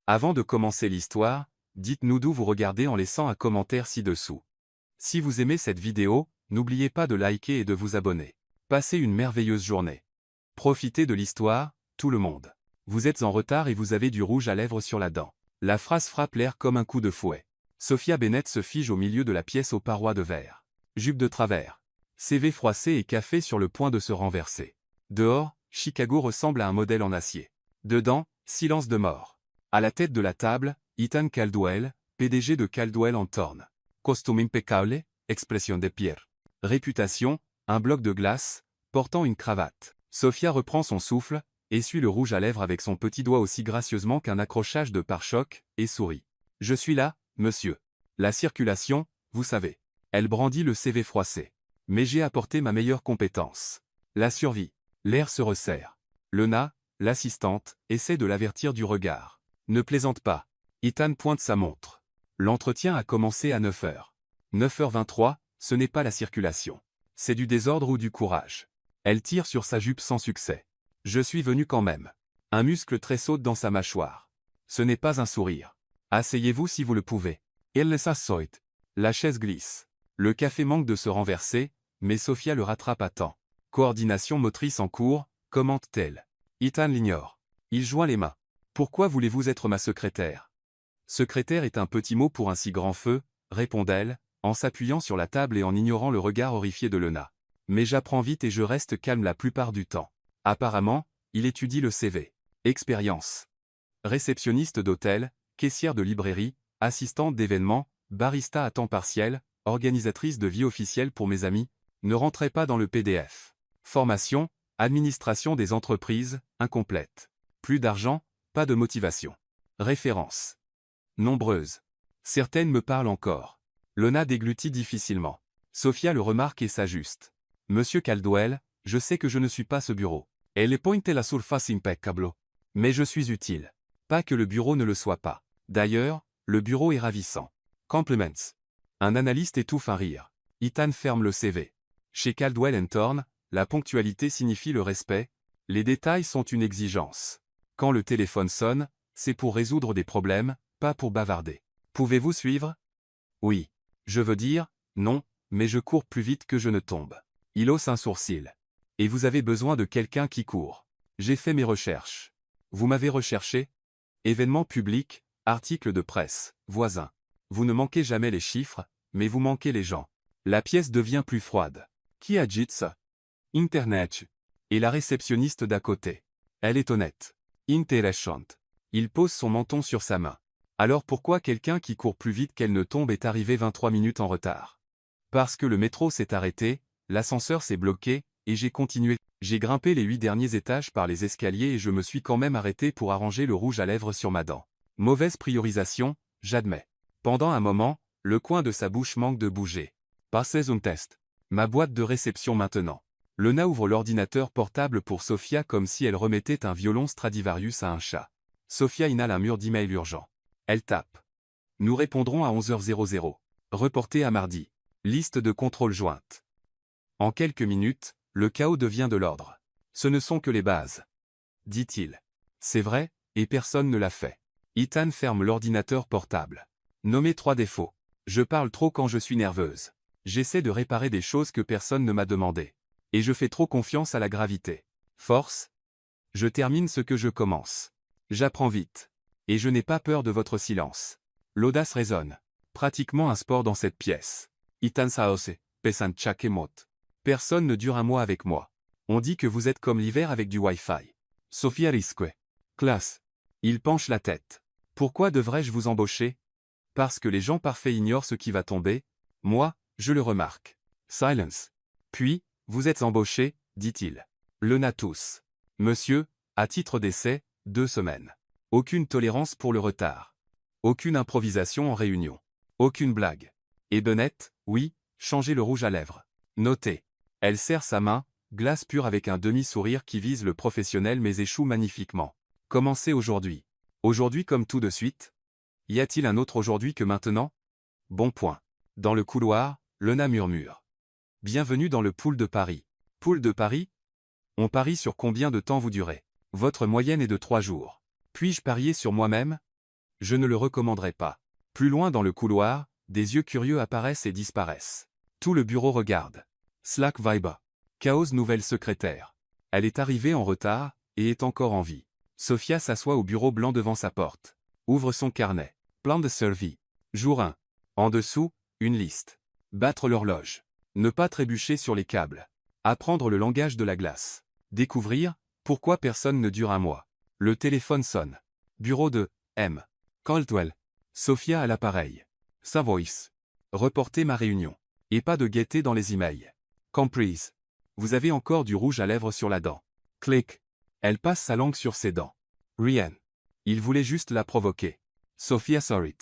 Avant de commencer l'histoire, dites-nous d'où vous regardez en laissant un commentaire ci-dessous. Si vous aimez cette vidéo, n'oubliez pas de liker et de vous abonner. Passez une merveilleuse journée. Profitez de l'histoire, tout le monde. Vous êtes en retard et vous avez du rouge à lèvres sur la dent. La phrase frappe l'air comme un coup de fouet. Sophia Bennett se fige au milieu de la pièce aux parois de verre. Jupe de travers. CV froissé et café sur le point de se renverser. Dehors, Chicago ressemble à un modèle en acier. Dedans, silence de mort. À la tête de la table, Ethan Caldwell, PDG de Caldwell & Thorne. Costume impeccable, expression de pierre. Réputation, un bloc de glace, portant une cravate. Sophia reprend son souffle, essuie le rouge à lèvres avec son petit doigt aussi gracieusement qu'un accrochage de pare-choc, et sourit. Je suis là, monsieur. La circulation, vous savez. Elle brandit le CV froissé. Mais j'ai apporté ma meilleure compétence. La survie. L'air se resserre. Lena, l'assistante, essaie de l'avertir du regard. Ne plaisante pas. Ethan pointe sa montre. L'entretien a commencé à 9h. 9h23, ce n'est pas la circulation. C'est du désordre ou du courage. Elle tire sur sa jupe sans succès. Je suis venu quand même. Un muscle tressaute dans sa mâchoire. Ce n'est pas un sourire. Asseyez-vous si vous le pouvez. Elle s'assoit. La chaise glisse. Le café manque de se renverser, mais Sophia le rattrape à temps. Coordination motrice en cours, commente-t-elle. Ethan l'ignore. Il joint les mains. Pourquoi voulez-vous être ma secrétaire? Secrétaire est un petit mot pour un si grand feu, répond-elle, en s'appuyant sur la table et en ignorant le regard horrifié de Lena. Mais j'apprends vite et je reste calme la plupart du temps. Apparemment, il étudie le CV. Expérience. Réceptionniste d'hôtel, caissière de librairie, assistante d'événements, barista à temps partiel, organisatrice de vie officielle pour mes amis, ne rentrez pas dans le PDF. Formation, administration des entreprises, incomplète. Plus d'argent, pas de motivation. Références. Nombreuses. Certaines me parlent encore. Lena déglutit difficilement. Sophia le remarque et s'ajuste. Monsieur Caldwell, je sais que je ne suis pas ce bureau. Elle pointe la surface impeccable. Mais je suis utile. Pas que le bureau ne le soit pas. D'ailleurs, le bureau est ravissant. Compliments. Un analyste étouffe un rire. Ethan ferme le CV. Chez Caldwell & Thorne, la ponctualité signifie le respect. Les détails sont une exigence. Quand le téléphone sonne, c'est pour résoudre des problèmes, pas pour bavarder. Pouvez-vous suivre? Oui. Je veux dire, non, mais je cours plus vite que je ne tombe. Il hausse un sourcil. Et vous avez besoin de quelqu'un qui court. J'ai fait mes recherches. Vous m'avez recherché? Événements publics, articles de presse, voisins. Vous ne manquez jamais les chiffres, mais vous manquez les gens. La pièce devient plus froide. Qui agite ça? Internet. Et la réceptionniste d'à côté. Elle est honnête. Intéressante. Il pose son menton sur sa main. Alors pourquoi quelqu'un qui court plus vite qu'elle ne tombe est arrivé 23 minutes en retard? Parce que le métro s'est arrêté, l'ascenseur s'est bloqué, et j'ai continué. J'ai grimpé les 8 derniers étages par les escaliers et je me suis quand même arrêté pour arranger le rouge à lèvres sur ma dent. Mauvaise priorisation, j'admets. Pendant un moment, le coin de sa bouche manque de bouger. Passez un test. Ma boîte de réception maintenant. Lena ouvre l'ordinateur portable pour Sophia comme si elle remettait un violon Stradivarius à un chat. Sophia inhale un mur d'emails urgents. Elle tape. Nous répondrons à 11h00. Reporté à mardi. Liste de contrôle jointe. En quelques minutes, le chaos devient de l'ordre. Ce ne sont que les bases. Dit-il. C'est vrai, et personne ne l'a fait. Ethan ferme l'ordinateur portable. Nommez 3 défauts. Je parle trop quand je suis nerveuse. J'essaie de réparer des choses que personne ne m'a demandé. Et je fais trop confiance à la gravité. Force. Je termine ce que je commence. J'apprends vite. Et je n'ai pas peur de votre silence. L'audace résonne. Pratiquement un sport dans cette pièce. Ethan Saose, pesan chakemot. Personne ne dure un mois avec moi. On dit que vous êtes comme l'hiver avec du Wi-Fi. Sophia risque. Classe. Il penche la tête. Pourquoi devrais-je vous embaucher? Parce que les gens parfaits ignorent ce qui va tomber. Moi, je le remarque. Silence. Puis, vous êtes embauché, dit-il. Lena tousse. Monsieur, à titre d'essai, 2 semaines. Aucune tolérance pour le retard. Aucune improvisation en réunion. Aucune blague. Et Bennett, oui, changez le rouge à lèvres. Notez. Elle serre sa main, glace pure avec un demi-sourire qui vise le professionnel mais échoue magnifiquement. Commencez aujourd'hui. Aujourd'hui comme tout de suite? Y a-t-il un autre aujourd'hui que maintenant? Bon point. Dans le couloir, Lena murmure. Bienvenue dans le pool de Paris. Pool de Paris? On parie sur combien de temps vous durez? Votre moyenne est de 3 jours. Puis-je parier sur moi-même? Je ne le recommanderais pas. Plus loin dans le couloir, des yeux curieux apparaissent et disparaissent. Tout le bureau regarde. Slack Viber. Chaos nouvelle secrétaire. Elle est arrivée en retard, et est encore en vie. Sophia s'assoit au bureau blanc devant sa porte. Ouvre son carnet. Plan de survie. Jour 1. En dessous, une liste. Battre l'horloge. Ne pas trébucher sur les câbles. Apprendre le langage de la glace. Découvrir pourquoi personne ne dure un mois. Le téléphone sonne. Bureau de M. Caldwell. Sophia à l'appareil. Sa voice. Reporter ma réunion. Et pas de gaieté dans les emails. Comprise. Vous avez encore du rouge à lèvres sur la dent. Clic. Elle passe sa langue sur ses dents. Rien. Il voulait juste la provoquer. Sophia Sorit.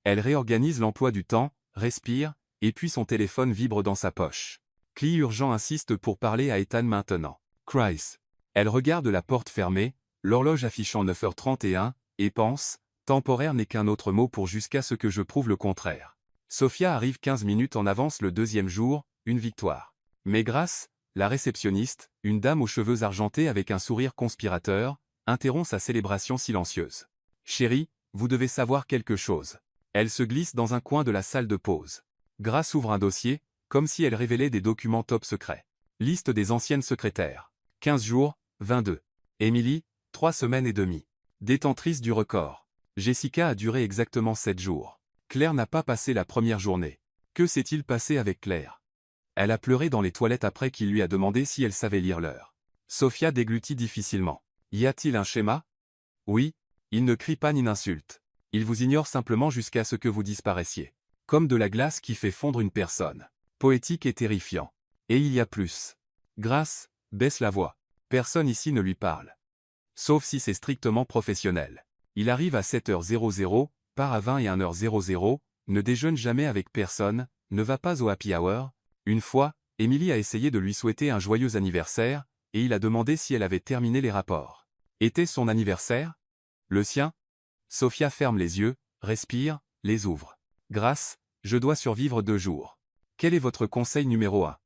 Elle réorganise l'emploi du temps, respire, et puis son téléphone vibre dans sa poche. Cli urgent insiste pour parler à Ethan maintenant. Cries. Elle regarde la porte fermée, l'horloge affichant 9h31, et pense, temporaire n'est qu'un autre mot pour jusqu'à ce que je prouve le contraire. Sophia arrive 15 minutes en avance le deuxième jour, une victoire. Mais Grace, la réceptionniste, une dame aux cheveux argentés avec un sourire conspirateur, interrompt sa célébration silencieuse. Chérie, vous devez savoir quelque chose. Elle se glisse dans un coin de la salle de pause. Grace ouvre un dossier, comme si elle révélait des documents top secrets. Liste des anciennes secrétaires. 15 jours, 22. Emily, 3 semaines et demie. Détentrice du record. Jessica a duré exactement 7 jours. Claire n'a pas passé la première journée. Que s'est-il passé avec Claire? Elle a pleuré dans les toilettes après qu'il lui a demandé si elle savait lire l'heure. Sophia déglutit difficilement. Y a-t-il un schéma? Oui, il ne crie pas ni n'insulte. Il vous ignore simplement jusqu'à ce que vous disparaissiez. Comme de la glace qui fait fondre une personne. Poétique et terrifiant. Et il y a plus. Grace, baisse la voix. Personne ici ne lui parle. Sauf si c'est strictement professionnel. Il arrive à 7h00, part à 20 et 1h00, ne déjeune jamais avec personne, ne va pas au happy hour. Une fois, Emily a essayé de lui souhaiter un joyeux anniversaire, et il a demandé si elle avait terminé les rapports. Était son anniversaire? Le sien? Sophia ferme les yeux, respire, les ouvre. Grace, je dois survivre 2 jours. Quel est votre conseil numéro 1?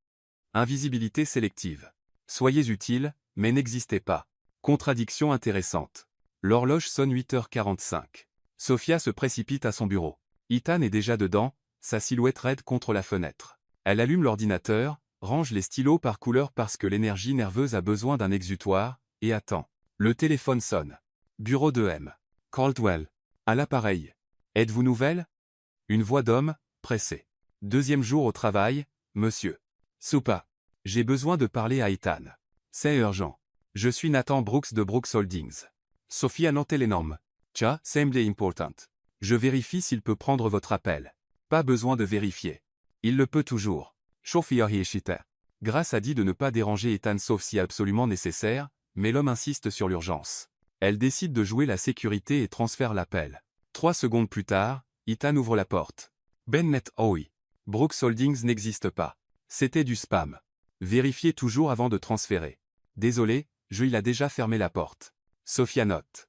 Invisibilité sélective. Soyez utile, mais n'existez pas. Contradiction intéressante. L'horloge sonne 8h45. Sophia se précipite à son bureau. Ethan est déjà dedans, sa silhouette raide contre la fenêtre. Elle allume l'ordinateur, range les stylos par couleur parce que l'énergie nerveuse a besoin d'un exutoire, et attend. Le téléphone sonne. Bureau de M. Caldwell. À l'appareil. Êtes-vous nouvelle? Une voix d'homme, pressée. Deuxième jour au travail, monsieur. Soupa. J'ai besoin de parler à Ethan. C'est urgent. Je suis Nathan Brooks de Brooks Holdings. Sophia notait les normes. Tja, semblait important. Je vérifie s'il peut prendre votre appel. Pas besoin de vérifier. Il le peut toujours. Sophia Hieshita. Grace a dit de ne pas déranger Ethan sauf si absolument nécessaire, mais l'homme insiste sur l'urgence. Elle décide de jouer la sécurité et transfère l'appel. 3 secondes plus tard, Ethan ouvre la porte. Bennett oui. Brooks Holdings n'existe pas. C'était du spam. Vérifiez toujours avant de transférer. Désolé, il a déjà fermé la porte. Sophia note.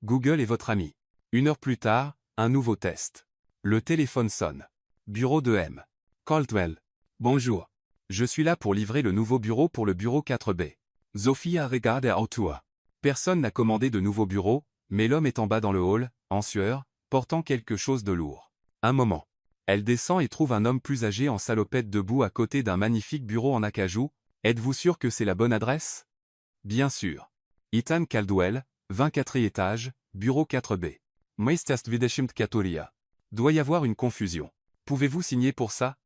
Google est votre ami. 1 heure plus tard, un nouveau test. Le téléphone sonne. Bureau de M. Caldwell. Bonjour. Je suis là pour livrer le nouveau bureau pour le bureau 4B. Sophia regarde autour. Personne n'a commandé de nouveau bureau, mais l'homme est en bas dans le hall, en sueur, portant quelque chose de lourd. Un moment. Elle descend et trouve un homme plus âgé en salopette debout à côté d'un magnifique bureau en acajou. Êtes-vous sûr que c'est la bonne adresse? Bien sûr. Ethan Caldwell, 24e étage, bureau 4B. Meistast Videschimt Katoria. Doit y avoir une confusion. Pouvez-vous signer pour ça?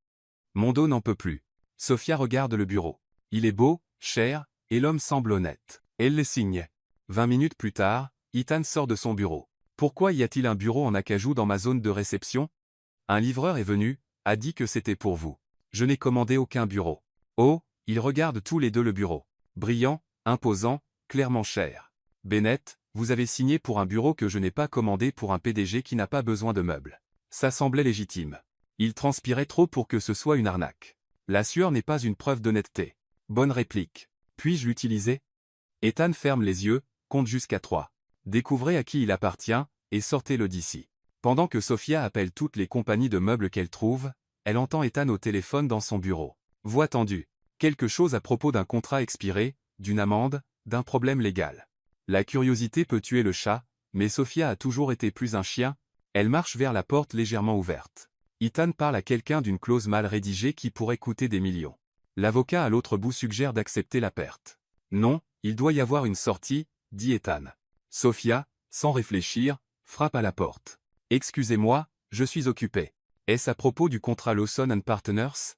Mon dos n'en peut plus. Sophia regarde le bureau. Il est beau, cher, et l'homme semble honnête. Elle le signe. 20 minutes plus tard, Ethan sort de son bureau. Pourquoi y a-t-il un bureau en acajou dans ma zone de réception? Un livreur est venu, a dit que c'était pour vous. Je n'ai commandé aucun bureau. Oh, ils regardent tous les deux le bureau. Brillant, imposant, clairement cher. Bennett, vous avez signé pour un bureau que je n'ai pas commandé pour un PDG qui n'a pas besoin de meubles. Ça semblait légitime. Il transpirait trop pour que ce soit une arnaque. La sueur n'est pas une preuve d'honnêteté. Bonne réplique. Puis-je l'utiliser? Ethan ferme les yeux, compte jusqu'à 3. Découvrez à qui il appartient, et sortez-le d'ici. Pendant que Sophia appelle toutes les compagnies de meubles qu'elle trouve, elle entend Ethan au téléphone dans son bureau. Voix tendue. Quelque chose à propos d'un contrat expiré, d'une amende, d'un problème légal. La curiosité peut tuer le chat, mais Sophia a toujours été plus un chien Elle marche vers la porte légèrement ouverte. Ethan parle à quelqu'un d'une clause mal rédigée qui pourrait coûter des millions. L'avocat à l'autre bout suggère d'accepter la perte. Non, il doit y avoir une sortie, dit Ethan. Sophia, sans réfléchir, frappe à la porte. Excusez-moi, je suis occupé. Est-ce à propos du contrat Lawson & Partners?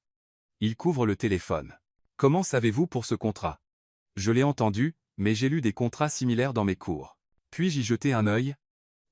Il couvre le téléphone. Comment savez-vous pour ce contrat? Je l'ai entendu, mais j'ai lu des contrats similaires dans mes cours. Puis-je y jeter un œil?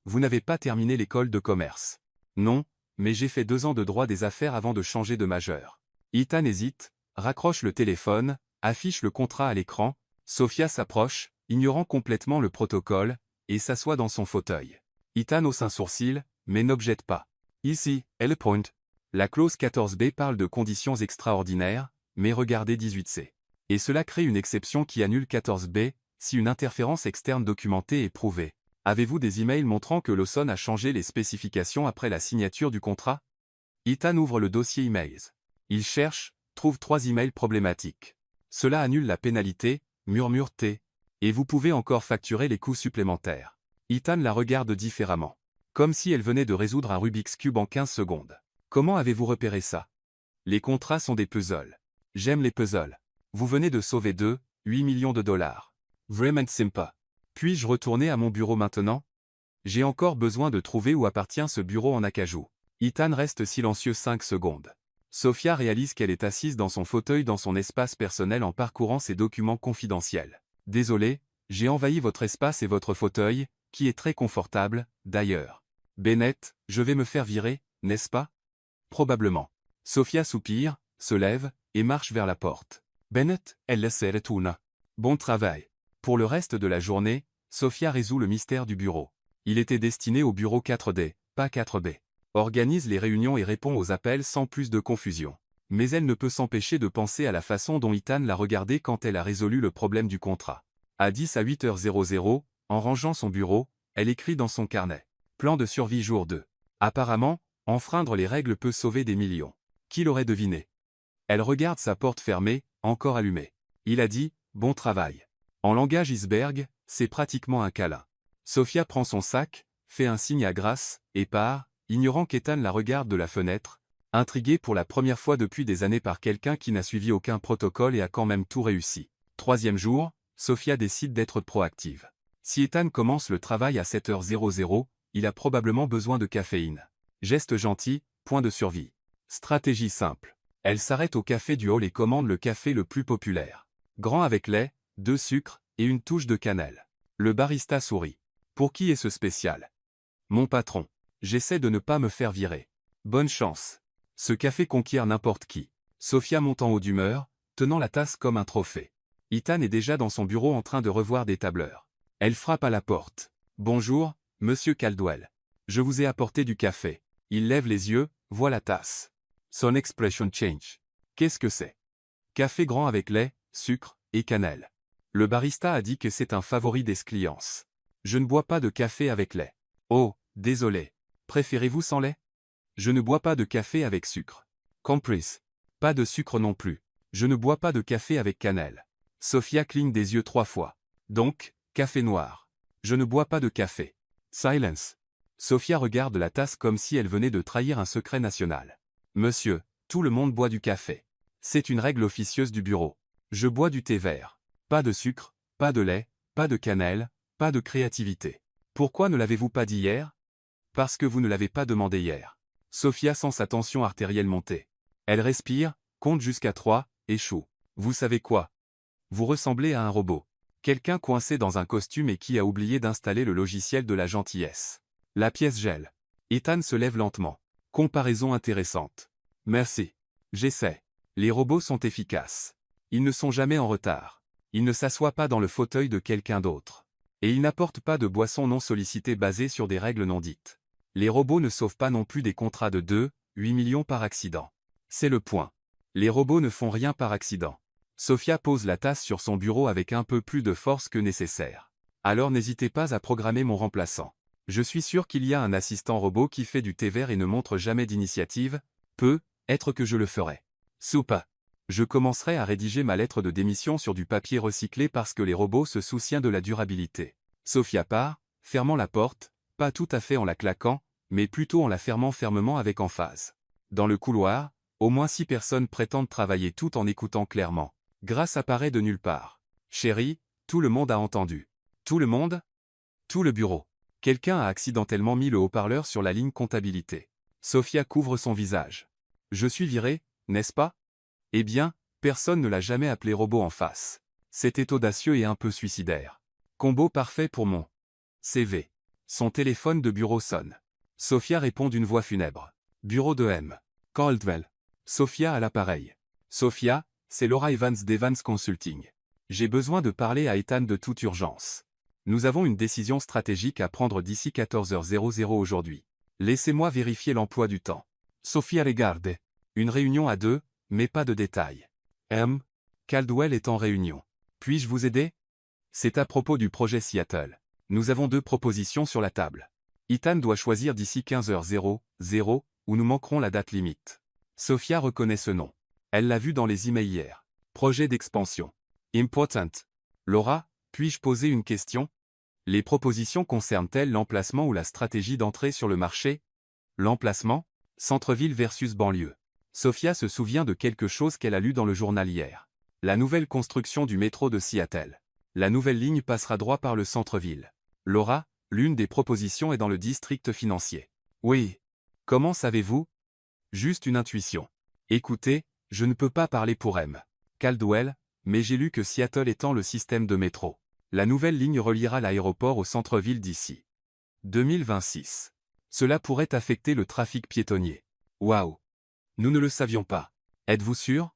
Vous n'avez pas terminé l'école de commerce. Non, mais j'ai fait 2 ans de droit des affaires avant de changer de majeur. Ethan hésite, raccroche le téléphone, affiche le contrat à l'écran. Sophia s'approche, ignorant complètement le protocole, et s'assoit dans son fauteuil. Ethan hausse un sourcil, mais n'objecte pas. Ici, est le point. La clause 14b parle de conditions extraordinaires, mais regardez 18c. Et cela crée une exception qui annule 14b, si une interférence externe documentée est prouvée. Avez-vous des emails montrant que Lawson a changé les spécifications après la signature du contrat? Ethan ouvre le dossier emails. Il cherche, trouve 3 emails problématiques. Cela annule la pénalité, murmure T. Et vous pouvez encore facturer les coûts supplémentaires. Ethan la regarde différemment. Comme si elle venait de résoudre un Rubik's Cube en 15 secondes. Comment avez-vous repéré ça? Les contrats sont des puzzles. J'aime les puzzles. Vous venez de sauver 8 millions de dollars. Vraiment sympa. Puis-je retourner à mon bureau maintenant? J'ai encore besoin de trouver où appartient ce bureau en acajou. Ethan reste silencieux 5 secondes. Sophia réalise qu'elle est assise dans son fauteuil dans son espace personnel en parcourant ses documents confidentiels. Désolé, j'ai envahi votre espace et votre fauteuil, qui est très confortable, d'ailleurs. Bennett, je vais me faire virer, n'est-ce pas? Probablement. Sophia soupire, se lève, et marche vers la porte. Bennett, elle laisse retourner. Bon travail. Pour le reste de la journée, Sophia résout le mystère du bureau. Il était destiné au bureau 4D, pas 4B. Organise les réunions et répond aux appels sans plus de confusion. Mais elle ne peut s'empêcher de penser à la façon dont Ethan l'a regardée quand elle a résolu le problème du contrat. À 10 à 8h00, en rangeant son bureau, elle écrit dans son carnet. Plan de survie jour 2. Apparemment, enfreindre les règles peut sauver des millions. Qui l'aurait deviné? Elle regarde sa porte fermée, encore allumée. Il a dit « Bon travail ». En langage iceberg, c'est pratiquement un câlin. Sophia prend son sac, fait un signe à Grace, et part, ignorant qu'Ethan la regarde de la fenêtre, intriguée pour la première fois depuis des années par quelqu'un qui n'a suivi aucun protocole et a quand même tout réussi. 3e jour, Sophia décide d'être proactive. Si Ethan commence le travail à 7h00, il a probablement besoin de caféine. Geste gentil, point de survie. Stratégie simple. Elle s'arrête au café du hall et commande le café le plus populaire. Grand avec lait, 2 sucres, et une touche de cannelle. Le barista sourit. Pour qui est ce spécial? Mon patron. J'essaie de ne pas me faire virer. Bonne chance. Ce café conquiert n'importe qui. Sophia monte en haut d'humeur, tenant la tasse comme un trophée. Ethan est déjà dans son bureau en train de revoir des tableurs. Elle frappe à la porte. Bonjour, monsieur Caldwell. Je vous ai apporté du café. Il lève les yeux, voit la tasse. Son expression change. Qu'est-ce que c'est? Café grand avec lait, sucre et cannelle. Le barista a dit que c'est un favori des clients. Je ne bois pas de café avec lait. Oh, désolé. Préférez-vous sans lait? Je ne bois pas de café avec sucre. Compris. Pas de sucre non plus. Je ne bois pas de café avec cannelle. Sophia cligne des yeux 3 fois. Donc, café noir. Je ne bois pas de café. Silence. Sophia regarde la tasse comme si elle venait de trahir un secret national. Monsieur, tout le monde boit du café. C'est une règle officieuse du bureau. Je bois du thé vert. Pas de sucre, pas de lait, pas de cannelle, pas de créativité. Pourquoi ne l'avez-vous pas dit hier? Parce que vous ne l'avez pas demandé hier. Sophia sent sa tension artérielle monter. Elle respire, compte jusqu'à 3, échoue. Vous savez quoi? Vous ressemblez à un robot. Quelqu'un coincé dans un costume et qui a oublié d'installer le logiciel de la gentillesse. La pièce gèle. Ethan se lève lentement. Comparaison intéressante. Merci. J'essaie. Les robots sont efficaces. Ils ne sont jamais en retard. Ils ne s'assoient pas dans le fauteuil de quelqu'un d'autre. Et ils n'apportent pas de boissons non sollicitées basées sur des règles non dites. Les robots ne sauvent pas non plus des contrats de 8 millions par accident. C'est le point. Les robots ne font rien par accident. Sophia pose la tasse sur son bureau avec un peu plus de force que nécessaire. Alors n'hésitez pas à programmer mon remplaçant. Je suis sûr qu'il y a un assistant robot qui fait du thé vert et ne montre jamais d'initiative. Peut-être que je le ferai. Soupa. Je commencerai à rédiger ma lettre de démission sur du papier recyclé parce que les robots se soucient de la durabilité. Sophia part, fermant la porte, pas tout à fait en la claquant, mais plutôt en la fermant fermement avec emphase. Dans le couloir, au moins 6 personnes prétendent travailler tout en écoutant clairement. Grâce apparaît de nulle part. Chérie, tout le monde a entendu. Tout le monde? Tout le bureau. Quelqu'un a accidentellement mis le haut-parleur sur la ligne comptabilité. Sophia couvre son visage. Je suis viré, n'est-ce pas? Eh bien, personne ne l'a jamais appelé robot en face. C'était audacieux et un peu suicidaire. Combo parfait pour mon CV. Son téléphone de bureau sonne. Sophia répond d'une voix funèbre. Bureau de M. Caldwell. Sophia à l'appareil. Sophia, c'est Laura Evans d'Evans Consulting. J'ai besoin de parler à Ethan de toute urgence. Nous avons une décision stratégique à prendre d'ici 14h00 aujourd'hui. Laissez-moi vérifier l'emploi du temps. Sophia regarde. Une réunion à deux, mais pas de détails. M. Caldwell est en réunion. Puis-je vous aider? C'est à propos du projet Seattle. Nous avons 2 propositions sur la table. Ethan doit choisir d'ici 15h00, ou nous manquerons la date limite. Sophia reconnaît ce nom. Elle l'a vu dans les emails hier. Projet d'expansion. Important. Laura, puis-je poser une question? Les propositions concernent-elles l'emplacement ou la stratégie d'entrée sur le marché? L'emplacement? Centre-ville versus banlieue. Sophia se souvient de quelque chose qu'elle a lu dans le journal hier. La nouvelle construction du métro de Seattle. La nouvelle ligne passera droit par le centre-ville. Laura, l'une des propositions est dans le district financier. Oui. Comment savez-vous? Juste une intuition. Écoutez, je ne peux pas parler pour M. Caldwell, mais j'ai lu que Seattle étend le système de métro. La nouvelle ligne reliera l'aéroport au centre-ville d'ici 2026. Cela pourrait affecter le trafic piétonnier. Waouh! Nous ne le savions pas. Êtes-vous sûr?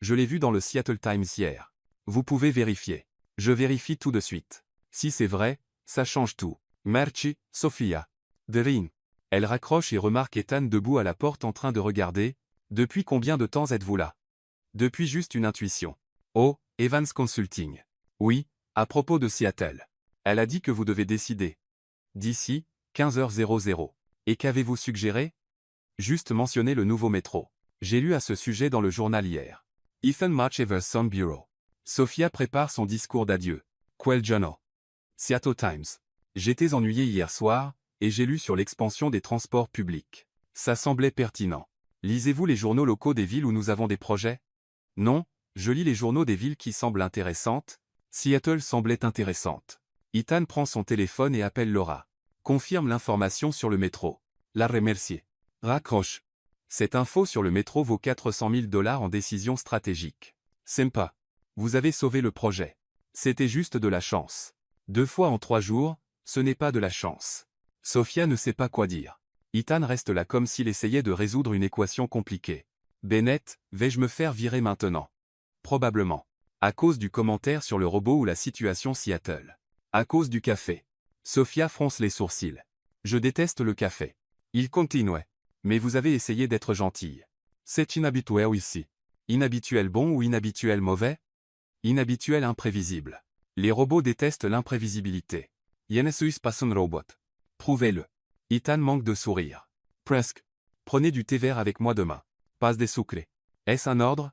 Je l'ai vu dans le Seattle Times hier. Vous pouvez vérifier. Je vérifie tout de suite. Si c'est vrai, ça change tout. Merci, Sophia. Derin. Elle raccroche et remarque Ethan debout à la porte en train de regarder. Depuis combien de temps êtes-vous là? Depuis juste une intuition. Oh, Evans Consulting. Oui, à propos de Seattle. Elle a dit que vous devez décider. D'ici 15h00. Et qu'avez-vous suggéré? Juste mentionner le nouveau métro. J'ai lu à ce sujet dans le journal hier. Ethan March Everson Bureau. Sophia prépare son discours d'adieu. Quel journal? Seattle Times. J'étais ennuyé hier soir, et j'ai lu sur l'expansion des transports publics. Ça semblait pertinent. Lisez-vous les journaux locaux des villes où nous avons des projets? Non, je lis les journaux des villes qui semblent intéressantes. Seattle semblait intéressante. Ethan prend son téléphone et appelle Laura. Confirme l'information sur le métro. La remercier. Raccroche. Cette info sur le métro vaut 400 000 $ en décision stratégique. Sympa. Vous avez sauvé le projet. C'était juste de la chance. 2 fois en 3 jours, ce n'est pas de la chance. Sophia ne sait pas quoi dire. Ethan reste là comme s'il essayait de résoudre une équation compliquée. Bennett, vais-je me faire virer maintenant? Probablement. À cause du commentaire sur le robot ou la situation Seattle. À cause du café. Sophia fronce les sourcils. Je déteste le café. Il continuait. Mais vous avez essayé d'être gentille. C'est inhabituel ici. Inhabituel bon ou inhabituel mauvais? Inhabituel imprévisible. Les robots détestent l'imprévisibilité. Yenesuis passen robot. Prouvez-le. Ethan manque de sourire. Presque. Prenez du thé vert avec moi demain. Passe des sucrés. Est-ce un ordre?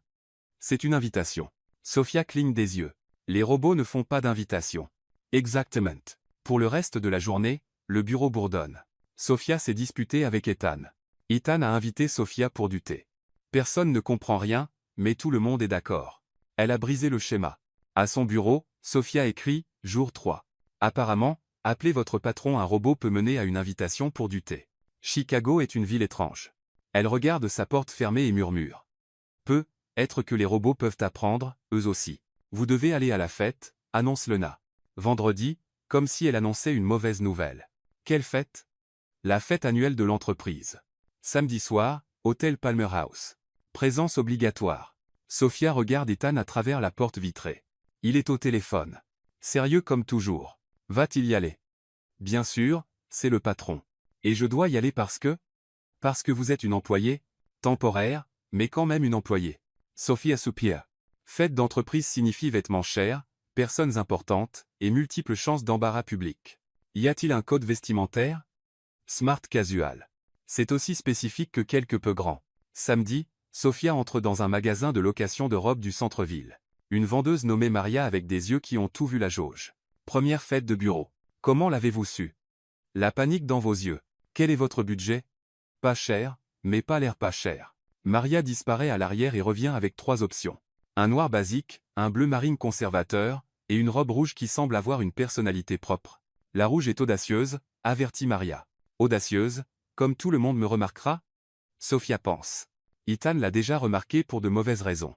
C'est une invitation. Sophia cligne des yeux. Les robots ne font pas d'invitation. Exactement. Pour le reste de la journée, le bureau bourdonne. Sophia s'est disputée avec Ethan. Ethan a invité Sophia pour du thé. Personne ne comprend rien, mais tout le monde est d'accord. Elle a brisé le schéma. À son bureau, Sophia écrit « Jour 3 ». Apparemment, appeler votre patron un robot peut mener à une invitation pour du thé. Chicago est une ville étrange. Elle regarde sa porte fermée et murmure. Peut être que les robots peuvent apprendre, eux aussi. Vous devez aller à la fête, annonce Lena. Vendredi, comme si elle annonçait une mauvaise nouvelle. Quelle fête? La fête annuelle de l'entreprise. Samedi soir, hôtel Palmer House. Présence obligatoire. Sophia regarde Ethan à travers la porte vitrée. Il est au téléphone. Sérieux comme toujours. Va-t-il y aller? Bien sûr, c'est le patron. Et je dois y aller parce que? Parce que vous êtes une employée, temporaire, mais quand même une employée. Sophia soupire. Fête d'entreprise signifie vêtements chers, personnes importantes, et multiples chances d'embarras public. Y a-t-il un code vestimentaire? Smart casual. C'est aussi spécifique que quelque peu grand. Samedi, Sophia entre dans un magasin de location de robes du centre-ville. Une vendeuse nommée Maria avec des yeux qui ont tout vu la jauge. Première fête de bureau. Comment l'avez-vous su? La panique dans vos yeux. Quel est votre budget? Pas cher, mais pas l'air pas cher. Maria disparaît à l'arrière et revient avec 3 options. Un noir basique, un bleu marine conservateur, et une robe rouge qui semble avoir une personnalité propre. La rouge est audacieuse, avertit Maria. Audacieuse, comme tout le monde me remarquera? Sophia pense. Ethan l'a déjà remarqué pour de mauvaises raisons.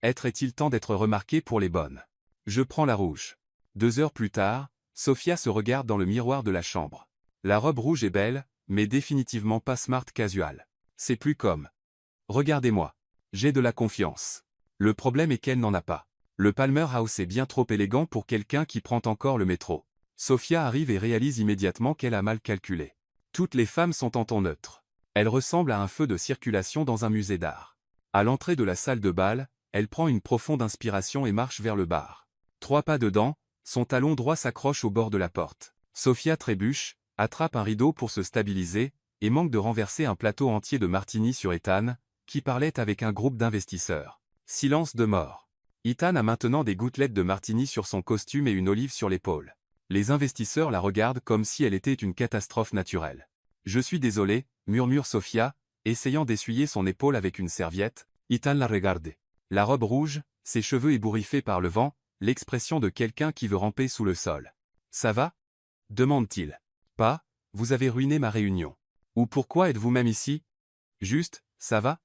Est-il temps d'être remarqué pour les bonnes? Je prends la rouge. 2 heures plus tard, Sophia se regarde dans le miroir de la chambre. La robe rouge est belle, mais définitivement pas smart casual. C'est plus comme. Regardez-moi. J'ai de la confiance. Le problème est qu'elle n'en a pas. Le Palmer House est bien trop élégant pour quelqu'un qui prend encore le métro. Sophia arrive et réalise immédiatement qu'elle a mal calculé. Toutes les femmes sont en ton neutre. Elle ressemble à un feu de circulation dans un musée d'art. À l'entrée de la salle de bal, elle prend une profonde inspiration et marche vers le bar. 3 pas dedans, son talon droit s'accroche au bord de la porte. Sophia trébuche, attrape un rideau pour se stabiliser, et manque de renverser un plateau entier de martini sur Ethan, qui parlait avec un groupe d'investisseurs. Silence de mort. Ethan a maintenant des gouttelettes de martini sur son costume et une olive sur l'épaule. Les investisseurs la regardent comme si elle était une catastrophe naturelle. Je suis désolé, murmure Sophia, essayant d'essuyer son épaule avec une serviette. Ethan la regarde. La robe rouge, ses cheveux ébouriffés par le vent, l'expression de quelqu'un qui veut ramper sous le sol. Ça va? Demande-t-il. Pas, vous avez ruiné ma réunion. Ou pourquoi êtes-vous même ici? Juste, ça va?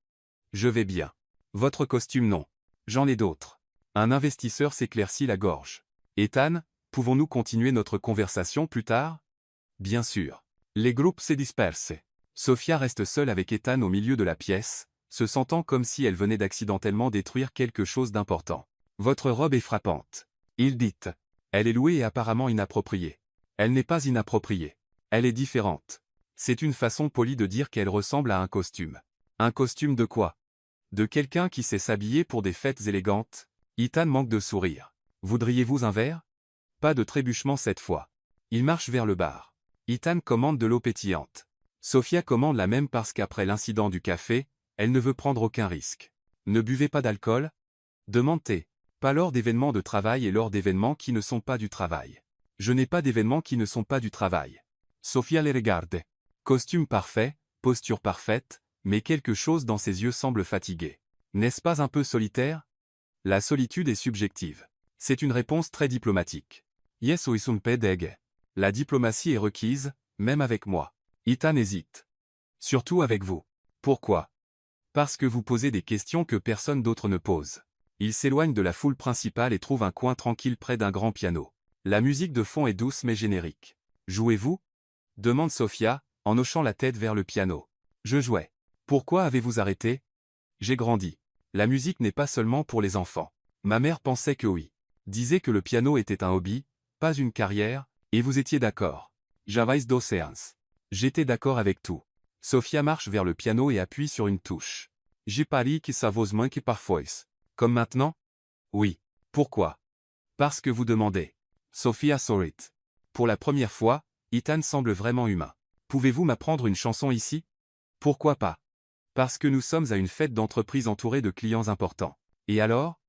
Je vais bien. Votre costume non. J'en ai d'autres. Un investisseur s'éclaircit la gorge. Ethan, pouvons-nous continuer notre conversation plus tard? Bien sûr. Les groupes se dispersent. Sophia reste seule avec Ethan au milieu de la pièce, se sentant comme si elle venait d'accidentellement détruire quelque chose d'important. Votre robe est frappante. Il dit. Elle est louée et apparemment inappropriée. Elle n'est pas inappropriée. Elle est différente. C'est une façon polie de dire qu'elle ressemble à un costume. Un costume de quoi? De quelqu'un qui sait s'habiller pour des fêtes élégantes? Ethan manque de sourire. Voudriez-vous un verre? Pas de trébuchement cette fois. Il marche vers le bar. Ethan commande de l'eau pétillante. Sophia commande la même parce qu'après l'incident du café, elle ne veut prendre aucun risque. Ne buvez pas d'alcool? Demande-t-elle. Pas lors d'événements de travail et lors d'événements qui ne sont pas du travail. Je n'ai pas d'événements qui ne sont pas du travail. Sophia les regarde. Costume parfait, posture parfaite, mais quelque chose dans ses yeux semble fatigué. N'est-ce pas un peu solitaire? La solitude est subjective. C'est une réponse très diplomatique. Yes ou isum pedeg. La diplomatie est requise, même avec moi. Ethan hésite. Surtout avec vous. Pourquoi? Parce que vous posez des questions que personne d'autre ne pose. Il s'éloigne de la foule principale et trouve un coin tranquille près d'un grand piano. La musique de fond est douce mais générique. Jouez-vous? Demande Sophia, en hochant la tête vers le piano. Je jouais. Pourquoi avez-vous arrêté? J'ai grandi. La musique n'est pas seulement pour les enfants. Ma mère pensait que oui. Disait que le piano était un hobby, pas une carrière, et vous étiez d'accord. J'avais d'océans. J'étais d'accord avec tout. Sophia marche vers le piano et appuie sur une touche. J'ai pari que ça vaut moins que parfois. Comme maintenant? Oui. Pourquoi? Parce que vous demandez. Sophia saw it. Pour la première fois, Ethan semble vraiment humain. Pouvez-vous m'apprendre une chanson ici? Pourquoi pas? Parce que nous sommes à une fête d'entreprise entourée de clients importants. Et alors?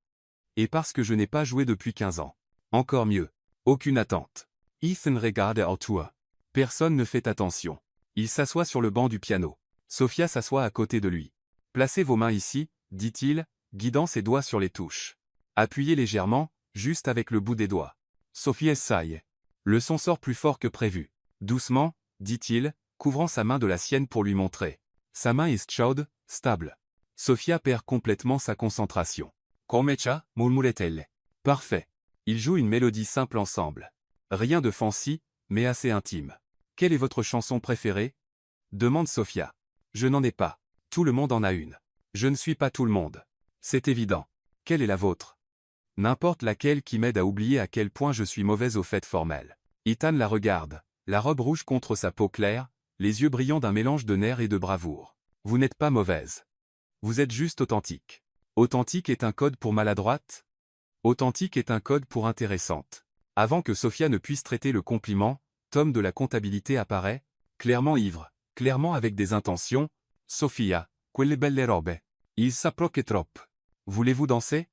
Et parce que je n'ai pas joué depuis 15 ans. Encore mieux. Aucune attente. Ethan regarde autour. Personne ne fait attention. Il s'assoit sur le banc du piano. Sophia s'assoit à côté de lui. Placez vos mains ici, dit-il, guidant ses doigts sur les touches. Appuyez légèrement, juste avec le bout des doigts. Sophia essaye. Le son sort plus fort que prévu. Doucement, dit-il, couvrant sa main de la sienne pour lui montrer. Sa main est chaude, stable. Sophia perd complètement sa concentration. Comecha, murmurait-elle. Parfait. Ils jouent une mélodie simple ensemble. Rien de fancy, mais assez intime. Quelle est votre chanson préférée? Demande Sophia. Je n'en ai pas. Tout le monde en a une. Je ne suis pas tout le monde. C'est évident. Quelle est la vôtre? N'importe laquelle qui m'aide à oublier à quel point je suis mauvaise aux fêtes formelles. Ethan la regarde, la robe rouge contre sa peau claire, les yeux brillants d'un mélange de nerfs et de bravoure. Vous n'êtes pas mauvaise. Vous êtes juste authentique. Authentique est un code pour maladroite? Authentique est un code pour intéressante. Avant que Sophia ne puisse traiter le compliment, Tom de la comptabilité apparaît, clairement ivre, clairement avec des intentions. Sophia, quelle belle robe. Il s'approche trop. Voulez-vous danser?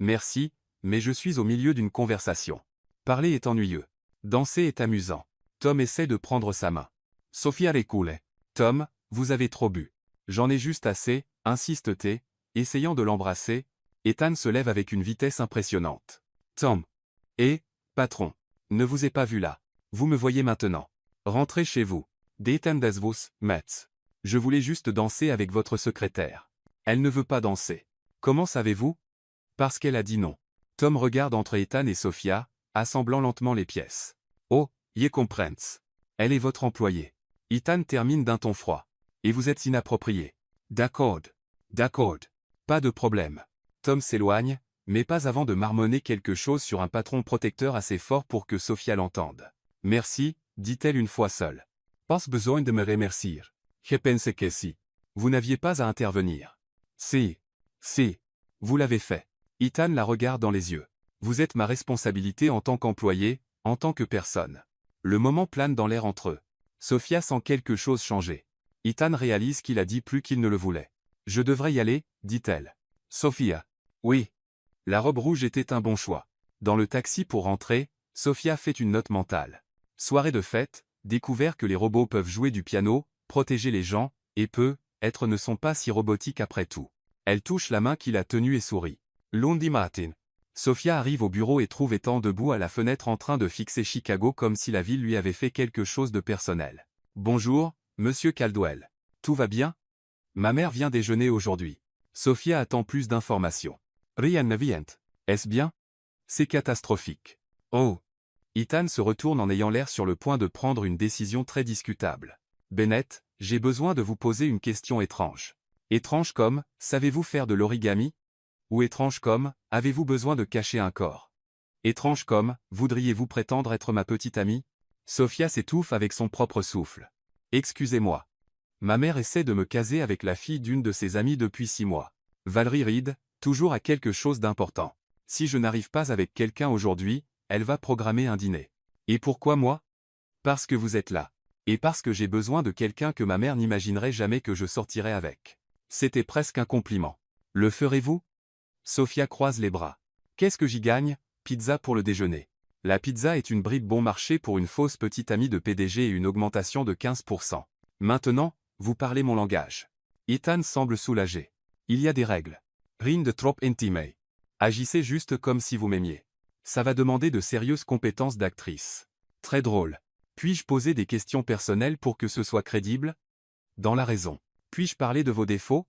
Merci, mais je suis au milieu d'une conversation. Parler est ennuyeux. Danser est amusant. Tom essaie de prendre sa main. Sofia recule. Tom, vous avez trop bu. J'en ai juste assez, insiste-t-elle, essayant de l'embrasser. Ethan se lève avec une vitesse impressionnante. Tom. Patron. Ne vous ai pas vu là. Vous me voyez maintenant. Rentrez chez vous. Ethan das vos, Metz. Je voulais juste danser avec votre secrétaire. Elle ne veut pas danser. Comment savez-vous? Parce qu'elle a dit non. Tom regarde entre Ethan et Sofia, assemblant lentement les pièces. Oh, je comprends. Elle est votre employée. Ethan termine d'un ton froid. Et vous êtes inapproprié. D'accord. D'accord. Pas de problème. Tom s'éloigne, mais pas avant de marmonner quelque chose sur un patron protecteur assez fort pour que Sofia l'entende. Merci, dit-elle une fois seule. Pas besoin de me remercier. Je pense que si. Vous n'aviez pas à intervenir. Si. Vous l'avez fait. Ethan la regarde dans les yeux. Vous êtes ma responsabilité en tant qu'employé, en tant que personne. Le moment plane dans l'air entre eux. Sofia sent quelque chose changer. Ethan réalise qu'il a dit plus qu'il ne le voulait. Je devrais y aller, dit-elle. Sofia. Oui. La robe rouge était un bon choix. Dans le taxi pour rentrer, Sofia fait une note mentale. Soirée de fête, découvert que les robots peuvent jouer du piano, protéger les gens, et être ne sont pas si robotiques après tout. Elle touche la main qu'il a tenue et sourit. Lundi matin. Sofia arrive au bureau et trouve Ethan debout à la fenêtre en train de fixer Chicago comme si la ville lui avait fait quelque chose de personnel. Bonjour, monsieur Caldwell. Tout va bien? Ma mère vient déjeuner aujourd'hui. Sofia attend plus d'informations. Rien ne vient. Est-ce bien? C'est catastrophique. Oh. Ethan se retourne en ayant l'air sur le point de prendre une décision très discutable. Bennett, j'ai besoin de vous poser une question étrange. Étrange comme, savez-vous faire de l'origami? Ou étrange comme, avez-vous besoin de cacher un corps? Étrange comme, voudriez-vous prétendre être ma petite amie? Sofia s'étouffe avec son propre souffle. Excusez-moi. Ma mère essaie de me caser avec la fille d'une de ses amies depuis 6 mois. Valerie Reed, toujours à quelque chose d'important. Si je n'arrive pas avec quelqu'un aujourd'hui, elle va programmer un dîner. Et pourquoi moi? Parce que vous êtes là. Et parce que j'ai besoin de quelqu'un que ma mère n'imaginerait jamais que je sortirais avec. C'était presque un compliment. Le ferez-vous? Sofia croise les bras. Qu'est-ce que j'y gagne? Pizza pour le déjeuner. La pizza est une bribe bon marché pour une fausse petite amie de PDG et une augmentation de 15%. Maintenant, vous parlez mon langage. Ethan semble soulagé. Il y a des règles. Rien de trop intime. Agissez juste comme si vous m'aimiez. Ça va demander de sérieuses compétences d'actrice. Très drôle. Puis-je poser des questions personnelles pour que ce soit crédible? Dans la raison. Puis-je parler de vos défauts?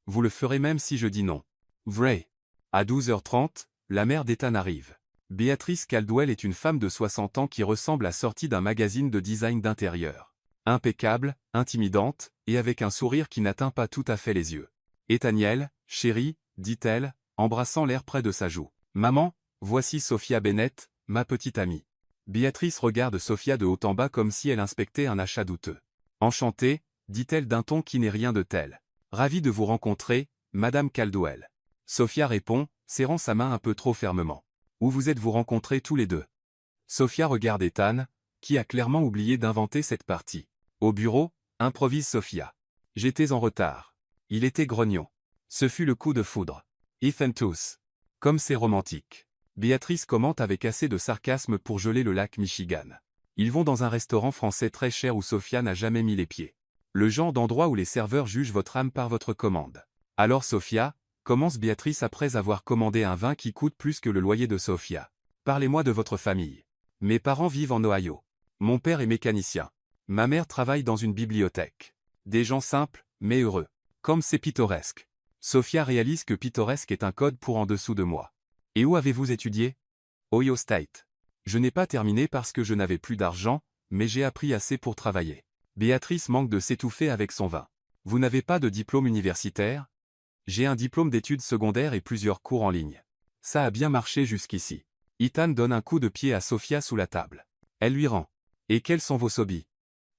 Vous le ferez même si je dis non. Vrai. À 12h30, la mère d'Ethan arrive. Béatrice Caldwell est une femme de 60 ans qui ressemble à sortie d'un magazine de design d'intérieur. Impeccable, intimidante, et avec un sourire qui n'atteint pas tout à fait les yeux. Ethaniel, chérie, dit-elle, embrassant l'air près de sa joue. Maman, voici Sofia Bennett, ma petite amie. Béatrice regarde Sofia de haut en bas comme si elle inspectait un achat douteux. Enchantée, dit-elle d'un ton qui n'est rien de tel. Ravie de vous rencontrer, Madame Caldwell. Sofia répond, serrant sa main un peu trop fermement. Où vous êtes-vous rencontrés tous les deux? Sofia regarde Ethan, qui a clairement oublié d'inventer cette partie. Au bureau, improvise Sofia. J'étais en retard. Il était grognon. Ce fut le coup de foudre. Ethan tous. Comme c'est romantique. Béatrice commente avec assez de sarcasme pour geler le lac Michigan. Ils vont dans un restaurant français très cher où Sofia n'a jamais mis les pieds. Le genre d'endroit où les serveurs jugent votre âme par votre commande. Alors Sofia, commence Béatrice après avoir commandé un vin qui coûte plus que le loyer de Sofia. Parlez-moi de votre famille. Mes parents vivent en Ohio. Mon père est mécanicien. Ma mère travaille dans une bibliothèque. Des gens simples, mais heureux. Comme c'est pittoresque. Sofia réalise que pittoresque est un code pour en dessous de moi. Et où avez-vous étudié? Ohio State. Je n'ai pas terminé parce que je n'avais plus d'argent, mais j'ai appris assez pour travailler. Béatrice manque de s'étouffer avec son vin. Vous n'avez pas de diplôme universitaire? J'ai un diplôme d'études secondaires et plusieurs cours en ligne. Ça a bien marché jusqu'ici. Ethan donne un coup de pied à Sofia sous la table. Elle lui rend. Et quels sont vos hobbies?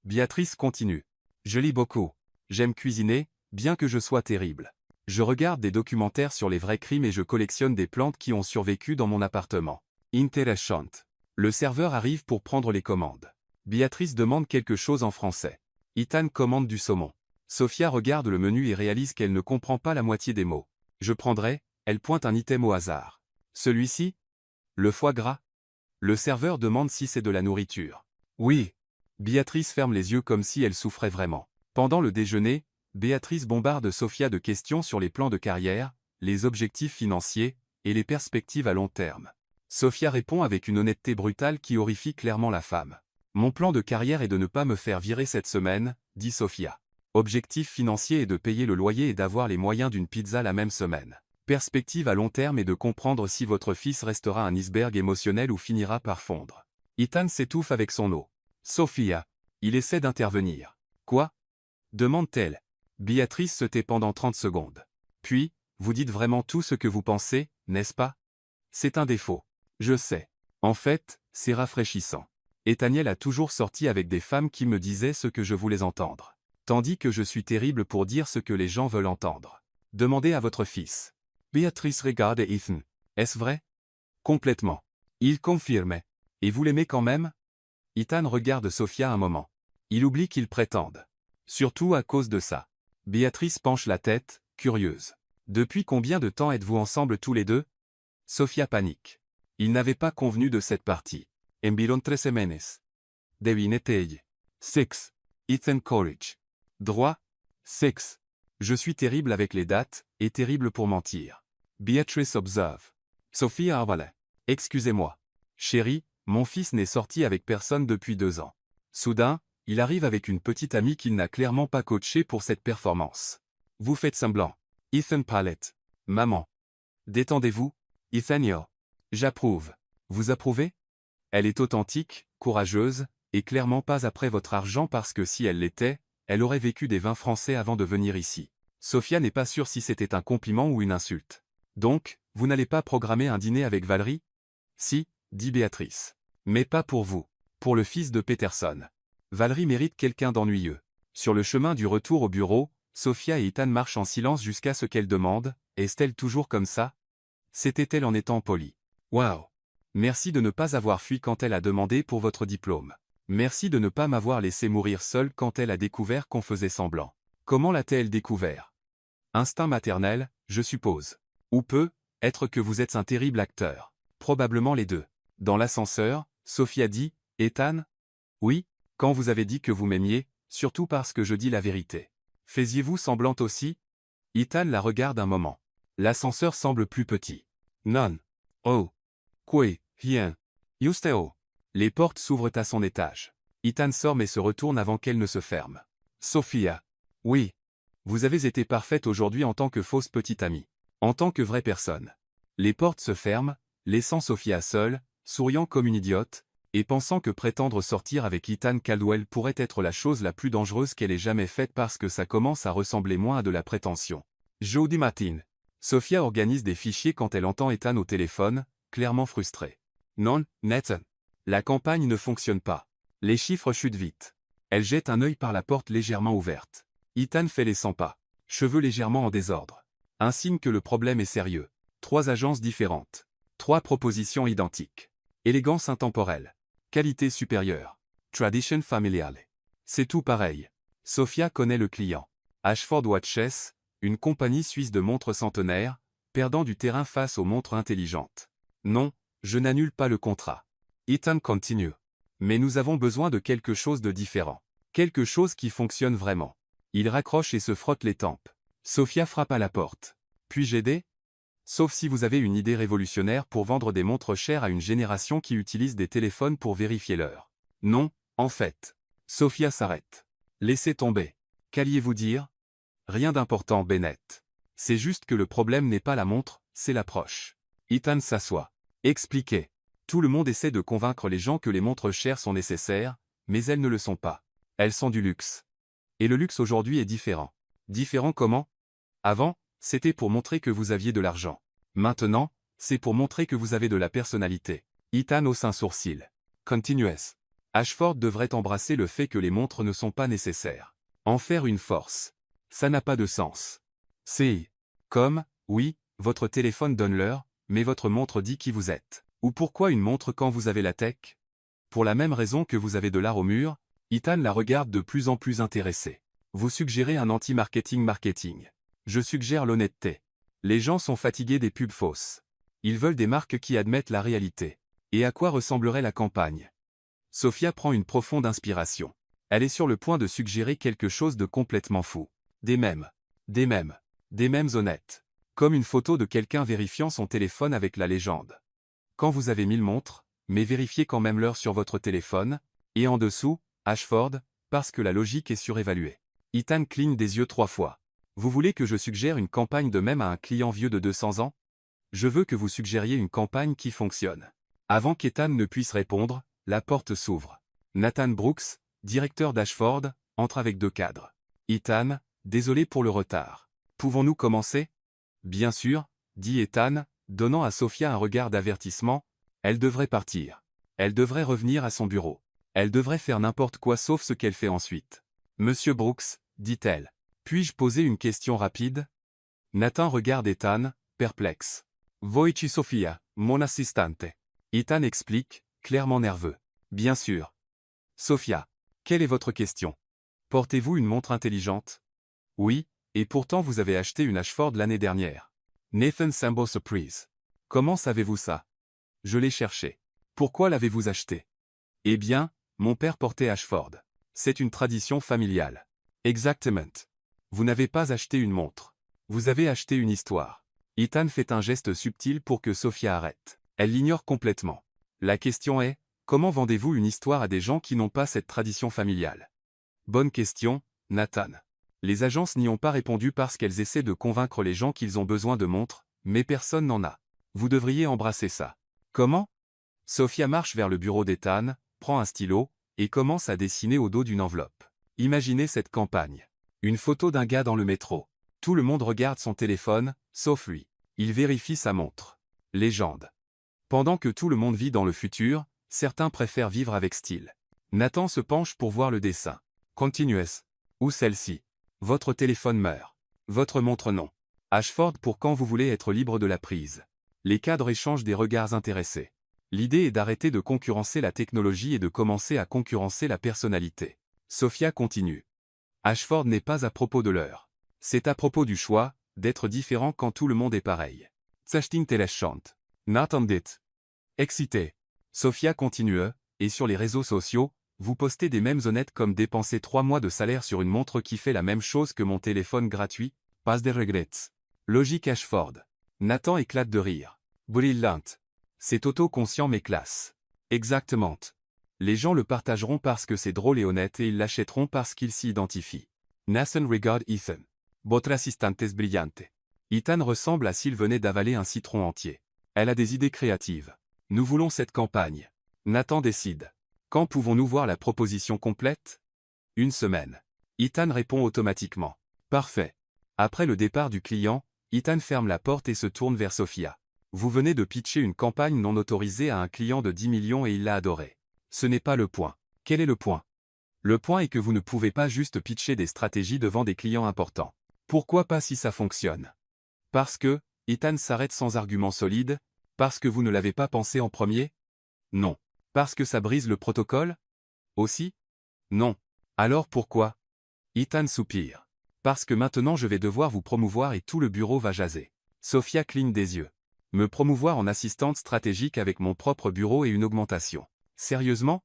Béatrice continue. Je lis beaucoup. J'aime cuisiner, bien que je sois terrible. Je regarde des documentaires sur les vrais crimes et je collectionne des plantes qui ont survécu dans mon appartement. Intéressant. Le serveur arrive pour prendre les commandes. Béatrice demande quelque chose en français. Ethan commande du saumon. Sofia regarde le menu et réalise qu'elle ne comprend pas la moitié des mots. Je prendrai, elle pointe un item au hasard. Celui-ci? Le foie gras? Le serveur demande si c'est de la nourriture. Oui. Béatrice ferme les yeux comme si elle souffrait vraiment. Pendant le déjeuner, Béatrice bombarde Sophia de questions sur les plans de carrière, les objectifs financiers et les perspectives à long terme. Sophia répond avec une honnêteté brutale qui horrifie clairement la femme. « Mon plan de carrière est de ne pas me faire virer cette semaine », dit Sophia. Objectif financier est de payer le loyer et d'avoir les moyens d'une pizza la même semaine. Perspective à long terme est de comprendre si votre fils restera un iceberg émotionnel ou finira par fondre. Ethan s'étouffe avec son eau. Sophia. Il essaie d'intervenir. Quoi? Demande-t-elle. Béatrice se tait pendant 30 secondes. Puis, vous dites vraiment tout ce que vous pensez, n'est-ce pas? C'est un défaut. Je sais. En fait, c'est rafraîchissant. Ethaniel a toujours sorti avec des femmes qui me disaient ce que je voulais entendre. Tandis que je suis terrible pour dire ce que les gens veulent entendre. Demandez à votre fils. Béatrice regarde Ethan. Est-ce vrai? Complètement. Il confirme. Et vous l'aimez quand même? Ethan regarde Sophia un moment. Il oublie qu'il prétende. Surtout à cause de ça. Béatrice penche la tête, curieuse. Depuis combien de temps êtes-vous ensemble tous les deux? Sophia panique. Ils n'avaient pas convenu de cette partie. Environ 3 semaines. Devinetei. 6. Ethan Courage. Droit. 6. Je suis terrible avec les dates, et terrible pour mentir. Beatrice observe. Sophia avala. Excusez-moi. Chérie, mon fils n'est sorti avec personne depuis 2 ans. Soudain, il arrive avec une petite amie qu'il n'a clairement pas coachée pour cette performance. Vous faites semblant. Ethan Palette. Maman. Détendez-vous. Ethanio. J'approuve. Vous approuvez? Elle est authentique, courageuse, et clairement pas après votre argent parce que si elle l'était, elle aurait vécu des 20 français avant de venir ici. Sophia n'est pas sûre si c'était un compliment ou une insulte. Donc, vous n'allez pas programmer un dîner avec Valérie? Si, dit Béatrice. Mais pas pour vous. Pour le fils de Peterson. Valérie mérite quelqu'un d'ennuyeux. Sur le chemin du retour au bureau, Sophia et Ethan marchent en silence jusqu'à ce qu'elle demande « Est-elle toujours comme ça ?» C'était-elle en étant polie. Waouh! Merci de ne pas avoir fui quand elle a demandé pour votre diplôme. Merci de ne pas m'avoir laissé mourir seule quand elle a découvert qu'on faisait semblant. Comment l'a-t-elle découvert? Instinct maternel, je suppose. Ou peut être que vous êtes un terrible acteur. Probablement les deux. Dans l'ascenseur, Sophia dit « Ethan? Oui, quand vous avez dit que vous m'aimiez, surtout parce que je dis la vérité. Faisiez-vous semblant aussi? » Ethan la regarde un moment. L'ascenseur semble plus petit. Non. Oh. Quoi, rien. Justeo. Les portes s'ouvrent à son étage. Ethan sort mais se retourne avant qu'elle ne se ferme. Sophia. Oui. Vous avez été parfaite aujourd'hui en tant que fausse petite amie. En tant que vraie personne. Les portes se ferment, laissant Sophia seule, souriant comme une idiote, et pensant que prétendre sortir avec Ethan Caldwell pourrait être la chose la plus dangereuse qu'elle ait jamais faite parce que ça commence à ressembler moins à de la prétention. Jeudi matin. Sophia organise des fichiers quand elle entend Ethan au téléphone, clairement frustrée. Non, Nathan. La campagne ne fonctionne pas. Les chiffres chutent vite. Elle jette un œil par la porte légèrement ouverte. Ethan fait les 100 pas. Cheveux légèrement en désordre. Un signe que le problème est sérieux. 3 agences différentes. 3 propositions identiques. Élégance intemporelle. Qualité supérieure. Tradition familiale. C'est tout pareil. Sophia connaît le client. Ashford Watches, une compagnie suisse de montres centenaires, perdant du terrain face aux montres intelligentes. Non, je n'annule pas le contrat. Ethan continue. Mais nous avons besoin de quelque chose de différent. Quelque chose qui fonctionne vraiment. Il raccroche et se frotte les tempes. Sophia frappe à la porte. Puis-je aider? Sauf si vous avez une idée révolutionnaire pour vendre des montres chères à une génération qui utilise des téléphones pour vérifier l'heure. Non, en fait. Sophia s'arrête. Laissez tomber. Qu'alliez-vous dire? Rien d'important, Bennett. C'est juste que le problème n'est pas la montre, c'est l'approche. Ethan s'assoit. Expliquez. Tout le monde essaie de convaincre les gens que les montres chères sont nécessaires, mais elles ne le sont pas. Elles sont du luxe. Et le luxe aujourd'hui est différent. Différent comment? Avant, c'était pour montrer que vous aviez de l'argent. Maintenant, c'est pour montrer que vous avez de la personnalité. Ethan hausse un sourcil. Continuez. Ashford devrait embrasser le fait que les montres ne sont pas nécessaires. En faire une force. Ça n'a pas de sens. C'est comme, oui, votre téléphone donne l'heure, mais votre montre dit qui vous êtes. Ou pourquoi une montre quand vous avez la tech? Pour la même raison que vous avez de l'art au mur, Ethan la regarde de plus en plus intéressée. Vous suggérez un anti-marketing marketing. Je suggère l'honnêteté. Les gens sont fatigués des pubs fausses. Ils veulent des marques qui admettent la réalité. Et à quoi ressemblerait la campagne? Sophia prend une profonde inspiration. Elle est sur le point de suggérer quelque chose de complètement fou. Des mèmes. Des mèmes. Des mèmes honnêtes. Comme une photo de quelqu'un vérifiant son téléphone avec la légende. Quand vous avez 1000 montres, mais vérifiez quand même l'heure sur votre téléphone, et en dessous, Ashford, parce que la logique est surévaluée. Ethan cligne des yeux 3 fois. Vous voulez que je suggère une campagne de mèmes à un client vieux de 200 ans? Je veux que vous suggériez une campagne qui fonctionne. Avant qu'Ethan ne puisse répondre, la porte s'ouvre. Nathan Brooks, directeur d'Ashford, entre avec 2 cadres. Ethan, désolé pour le retard. Pouvons-nous commencer? Bien sûr, dit Ethan, donnant à Sophia un regard d'avertissement. Elle devrait partir. Elle devrait revenir à son bureau. Elle devrait faire n'importe quoi sauf ce qu'elle fait ensuite. Monsieur Brooks, dit-elle. Puis-je poser une question rapide? Nathan regarde Ethan, perplexe. Voici Sophia, mon assistante. Ethan explique, clairement nerveux. Bien sûr. Sophia, quelle est votre question? Portez-vous une montre intelligente? Oui, et pourtant vous avez acheté une Ashford l'année dernière. Nathan semble surprise. Comment savez-vous ça? Je l'ai cherché. Pourquoi l'avez-vous acheté? Eh bien, mon père portait Ashford. C'est une tradition familiale. Exactement. Vous n'avez pas acheté une montre. Vous avez acheté une histoire. Ethan fait un geste subtil pour que Sophia arrête. Elle l'ignore complètement. La question est, comment vendez-vous une histoire à des gens qui n'ont pas cette tradition familiale? Bonne question, Nathan. Les agences n'y ont pas répondu parce qu'elles essaient de convaincre les gens qu'ils ont besoin de montres, mais personne n'en a. Vous devriez embrasser ça. Comment? Sophia marche vers le bureau d'Ethan, prend un stylo, et commence à dessiner au dos d'une enveloppe. Imaginez cette campagne. Une photo d'un gars dans le métro. Tout le monde regarde son téléphone, sauf lui. Il vérifie sa montre. Légende. Pendant que tout le monde vit dans le futur, certains préfèrent vivre avec style. Nathan se penche pour voir le dessin. Continuez. Ou celle-ci. Votre téléphone meurt. Votre montre non. Ashford pour quand vous voulez être libre de la prise. Les cadres échangent des regards intéressés. L'idée est d'arrêter de concurrencer la technologie et de commencer à concurrencer la personnalité. Sophia continue. Ashford n'est pas à propos de l'heure. C'est à propos du choix, d'être différent quand tout le monde est pareil. Zachting chante. Nathan dit. Excité. Sophia continue, et sur les réseaux sociaux, vous postez des mèmes honnêtes comme dépenser 3 mois de salaire sur une montre qui fait la même chose que mon téléphone gratuit, pas de regrets. Logique Ashford. Nathan éclate de rire. Brillant. C'est auto-conscient mais classe. Exactement. Les gens le partageront parce que c'est drôle et honnête et ils l'achèteront parce qu'ils s'y identifient. Nathan regarde Ethan. Votre assistante est brillante. Ethan ressemble à s'il venait d'avaler un citron entier. Elle a des idées créatives. Nous voulons cette campagne. Nathan décide. Quand pouvons-nous voir la proposition complète? Une semaine. Ethan répond automatiquement. Parfait. Après le départ du client, Ethan ferme la porte et se tourne vers Sophia. Vous venez de pitcher une campagne non autorisée à un client de 10 millions et il l'a adoré. Ce n'est pas le point. Quel est le point? Le point est que vous ne pouvez pas juste pitcher des stratégies devant des clients importants. Pourquoi pas si ça fonctionne? Parce que, Ethan s'arrête sans argument solide, parce que vous ne l'avez pas pensé en premier? Non. Parce que ça brise le protocole? Aussi? Non. Alors pourquoi? Ethan soupire. Parce que maintenant je vais devoir vous promouvoir et tout le bureau va jaser. Sophia cligne des yeux. Me promouvoir en assistante stratégique avec mon propre bureau et une augmentation. Sérieusement?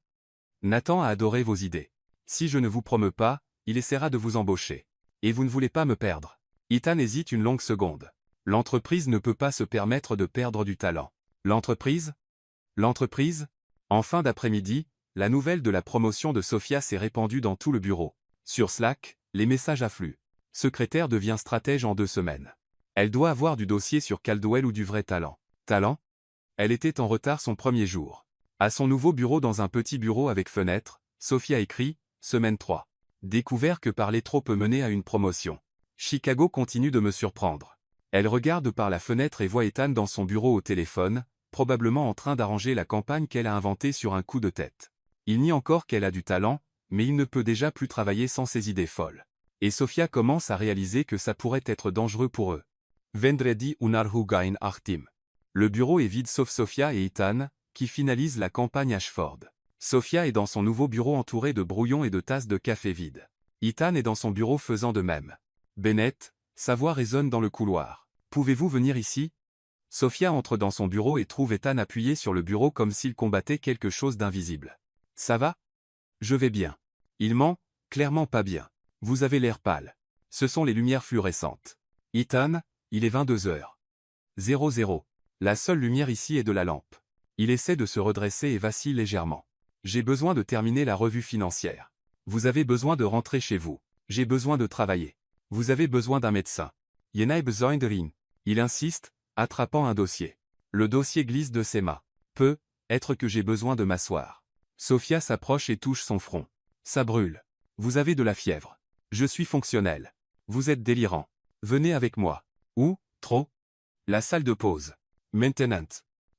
Nathan a adoré vos idées. Si je ne vous promeux pas, il essaiera de vous embaucher. Et vous ne voulez pas me perdre. Ethan hésite une longue seconde. L'entreprise ne peut pas se permettre de perdre du talent. L'entreprise? L'entreprise? En fin d'après-midi, la nouvelle de la promotion de Sophia s'est répandue dans tout le bureau. Sur Slack, les messages affluent. Secrétaire devient stratège en 2 semaines. Elle doit avoir du dossier sur Caldwell ou du vrai talent. Talent? Elle était en retard son premier jour. À son nouveau bureau dans un petit bureau avec fenêtre, Sophia écrit, semaine 3. Découvert que parler trop peut mener à une promotion. Chicago continue de me surprendre. Elle regarde par la fenêtre et voit Ethan dans son bureau au téléphone, probablement en train d'arranger la campagne qu'elle a inventée sur un coup de tête. Il nie encore qu'elle a du talent, mais il ne peut déjà plus travailler sans ses idées folles. Et Sophia commence à réaliser que ça pourrait être dangereux pour eux. Vendredi unarhugain achtim. Le bureau est vide sauf Sophia et Ethan, qui finalisent la campagne Ashford. Sophia est dans son nouveau bureau entouré de brouillons et de tasses de café vides. Ethan est dans son bureau faisant de même. Bennett, sa voix résonne dans le couloir. Pouvez-vous venir ici? Sophia entre dans son bureau et trouve Ethan appuyé sur le bureau comme s'il combattait quelque chose d'invisible. Ça va? Je vais bien. Il ment, clairement pas bien. Vous avez l'air pâle. Ce sont les lumières fluorescentes. Ethan, il est 22h00. La seule lumière ici est de la lampe. Il essaie de se redresser et vacille légèrement. J'ai besoin de terminer la revue financière. Vous avez besoin de rentrer chez vous. J'ai besoin de travailler. Vous avez besoin d'un médecin. Je heb besoin d'erin. Il insiste, attrapant un dossier. Le dossier glisse de ses mains. Peut-être que j'ai besoin de m'asseoir. Sophia s'approche et touche son front. Ça brûle. Vous avez de la fièvre. Je suis fonctionnel. Vous êtes délirant. Venez avec moi. Où? Trop? La salle de pause. Maintenant.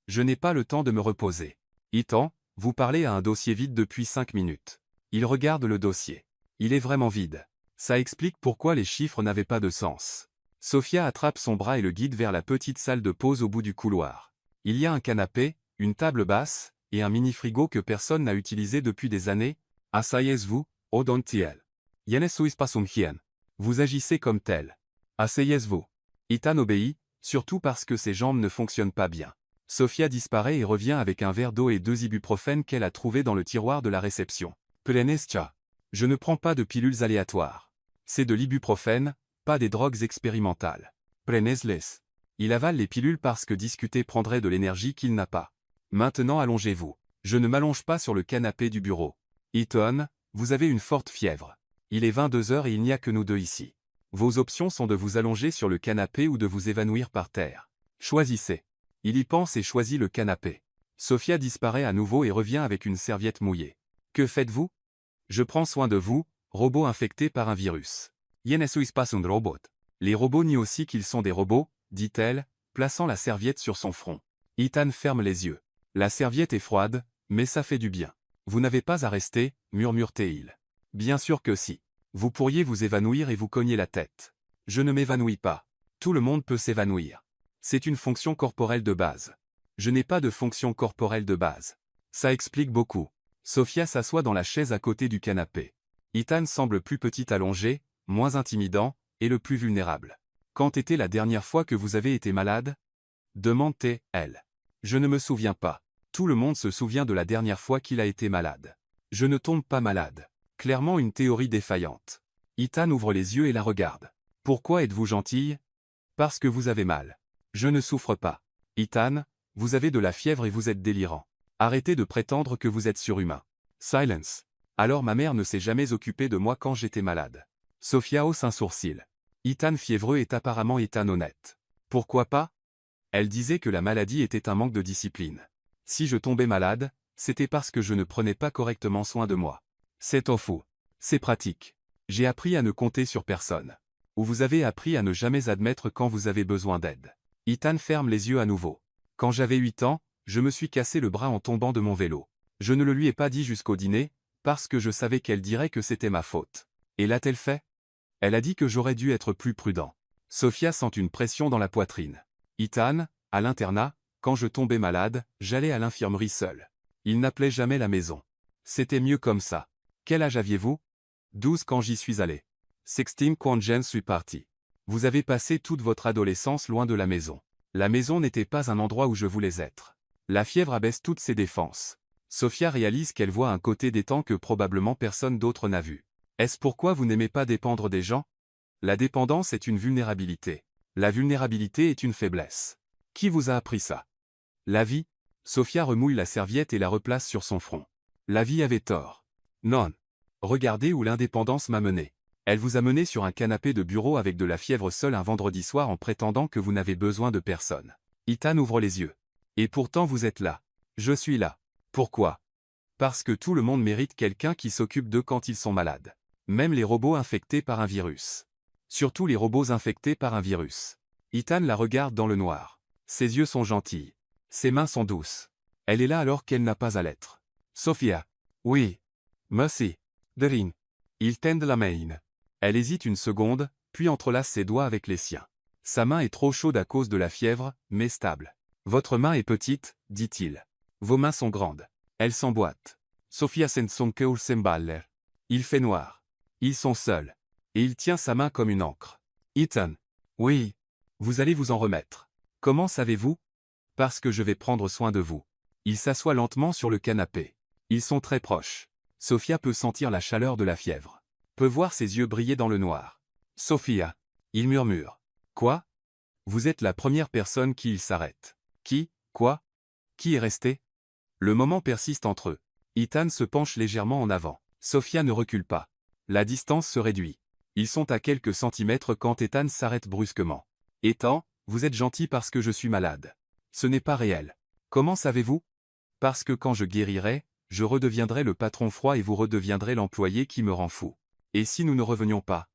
Je n'ai pas le temps de me reposer. Ethan, vous parlez à un dossier vide depuis 5 minutes. Il regarde le dossier. Il est vraiment vide. Ça explique pourquoi les chiffres n'avaient pas de sens. Sophia attrape son bras et le guide vers la petite salle de pause au bout du couloir. Il y a un canapé, une table basse, et un mini-frigo que personne n'a utilisé depuis des années. Asseyez-vous, Odontiel. Yenesuis pasumhien. Vous agissez comme tel. Asseyez-vous. Ethan obéit, surtout parce que ses jambes ne fonctionnent pas bien. Sophia disparaît et revient avec un verre d'eau et 2 ibuprofènes qu'elle a trouvés dans le tiroir de la réception. Plenestia. Je ne prends pas de pilules aléatoires. C'est de l'ibuprofène, pas des drogues expérimentales. Prenez-les. Il avale les pilules parce que discuter prendrait de l'énergie qu'il n'a pas. Maintenant allongez-vous. Je ne m'allonge pas sur le canapé du bureau. Ethan, vous avez une forte fièvre. Il est 22h et il n'y a que nous deux ici. Vos options sont de vous allonger sur le canapé ou de vous évanouir par terre. Choisissez. Il y pense et choisit le canapé. Sophia disparaît à nouveau et revient avec une serviette mouillée. Que faites-vous? Je prends soin de vous, robot infecté par un virus. Je ne suis pas un robot. Les robots nient aussi qu'ils sont des robots, dit-elle, plaçant la serviette sur son front. Ethan ferme les yeux. La serviette est froide, mais ça fait du bien. Vous n'avez pas à rester, murmure-t-il. Bien sûr que si. Vous pourriez vous évanouir et vous cogner la tête. Je ne m'évanouis pas. Tout le monde peut s'évanouir. C'est une fonction corporelle de base. Je n'ai pas de fonction corporelle de base. Ça explique beaucoup. Sophia s'assoit dans la chaise à côté du canapé. Ethan semble plus petit allongé, moins intimidant, et le plus vulnérable. Quand était la dernière fois que vous avez été malade? Demande-t-elle. Je ne me souviens pas. Tout le monde se souvient de la dernière fois qu'il a été malade. Je ne tombe pas malade. Clairement une théorie défaillante. Ethan ouvre les yeux et la regarde. Pourquoi êtes-vous gentille? Parce que vous avez mal. Je ne souffre pas. Ethan, vous avez de la fièvre et vous êtes délirant. Arrêtez de prétendre que vous êtes surhumain. Silence. Alors ma mère ne s'est jamais occupée de moi quand j'étais malade. Sophia hausse un sourcil. Ethan fiévreux est apparemment Ethan honnête. Pourquoi pas? Elle disait que la maladie était un manque de discipline. Si je tombais malade, c'était parce que je ne prenais pas correctement soin de moi. C'est au fou. C'est pratique. J'ai appris à ne compter sur personne. Ou vous avez appris à ne jamais admettre quand vous avez besoin d'aide. Ethan ferme les yeux à nouveau. Quand j'avais 8 ans, je me suis cassé le bras en tombant de mon vélo. Je ne le lui ai pas dit jusqu'au dîner, parce que je savais qu'elle dirait que c'était ma faute. Et l'a-t-elle fait? Elle a dit que j'aurais dû être plus prudent. Sophia sent une pression dans la poitrine. Ethan, à l'internat, quand je tombais malade, j'allais à l'infirmerie seul. Il n'appelait jamais la maison. C'était mieux comme ça. Quel âge aviez-vous? 12 quand j'y suis allé. 16 quand je suis parti. Vous avez passé toute votre adolescence loin de la maison. La maison n'était pas un endroit où je voulais être. La fièvre abaisse toutes ses défenses. Sophia réalise qu'elle voit un côté d'Ethan que probablement personne d'autre n'a vu. Est-ce pourquoi vous n'aimez pas dépendre des gens? La dépendance est une vulnérabilité. La vulnérabilité est une faiblesse. Qui vous a appris ça? La vie? Sophia remouille la serviette et la replace sur son front. La vie avait tort. Non. Regardez où l'indépendance m'a mené. Elle vous a mené sur un canapé de bureau avec de la fièvre seul un vendredi soir en prétendant que vous n'avez besoin de personne. Ethan ouvre les yeux. Et pourtant vous êtes là. Je suis là. Pourquoi? Parce que tout le monde mérite quelqu'un qui s'occupe d'eux quand ils sont malades. Même les robots infectés par un virus. Surtout les robots infectés par un virus. Ethan la regarde dans le noir. Ses yeux sont gentils. Ses mains sont douces. Elle est là alors qu'elle n'a pas à l'être. Sophia. Oui. Merci. Derin. Il tend la main. Elle hésite une seconde, puis entrelace ses doigts avec les siens. Sa main est trop chaude à cause de la fièvre, mais stable. Votre main est petite, dit-il. Vos mains sont grandes. Elles s'emboîtent. Sophia sensonkeul semballer. Il fait noir. Ils sont seuls. Et il tient sa main comme une encre. Ethan. Oui. Vous allez vous en remettre. Comment savez-vous? Parce que je vais prendre soin de vous. Il s'assoit lentement sur le canapé. Ils sont très proches. Sophia peut sentir la chaleur de la fièvre. Peut voir ses yeux briller dans le noir. Sophia. Il murmure. Quoi? Vous êtes la première personne qui il s'arrête. Qui? Quoi? Qui est resté? Le moment persiste entre eux. Ethan se penche légèrement en avant. Sophia ne recule pas. La distance se réduit. Ils sont à quelques centimètres quand Ethan s'arrête brusquement. Ethan, vous êtes gentil parce que je suis malade. Ce n'est pas réel. Comment savez-vous? Parce que quand je guérirai, je redeviendrai le patron froid et vous redeviendrez l'employé qui me rend fou. Et si nous ne revenions pas?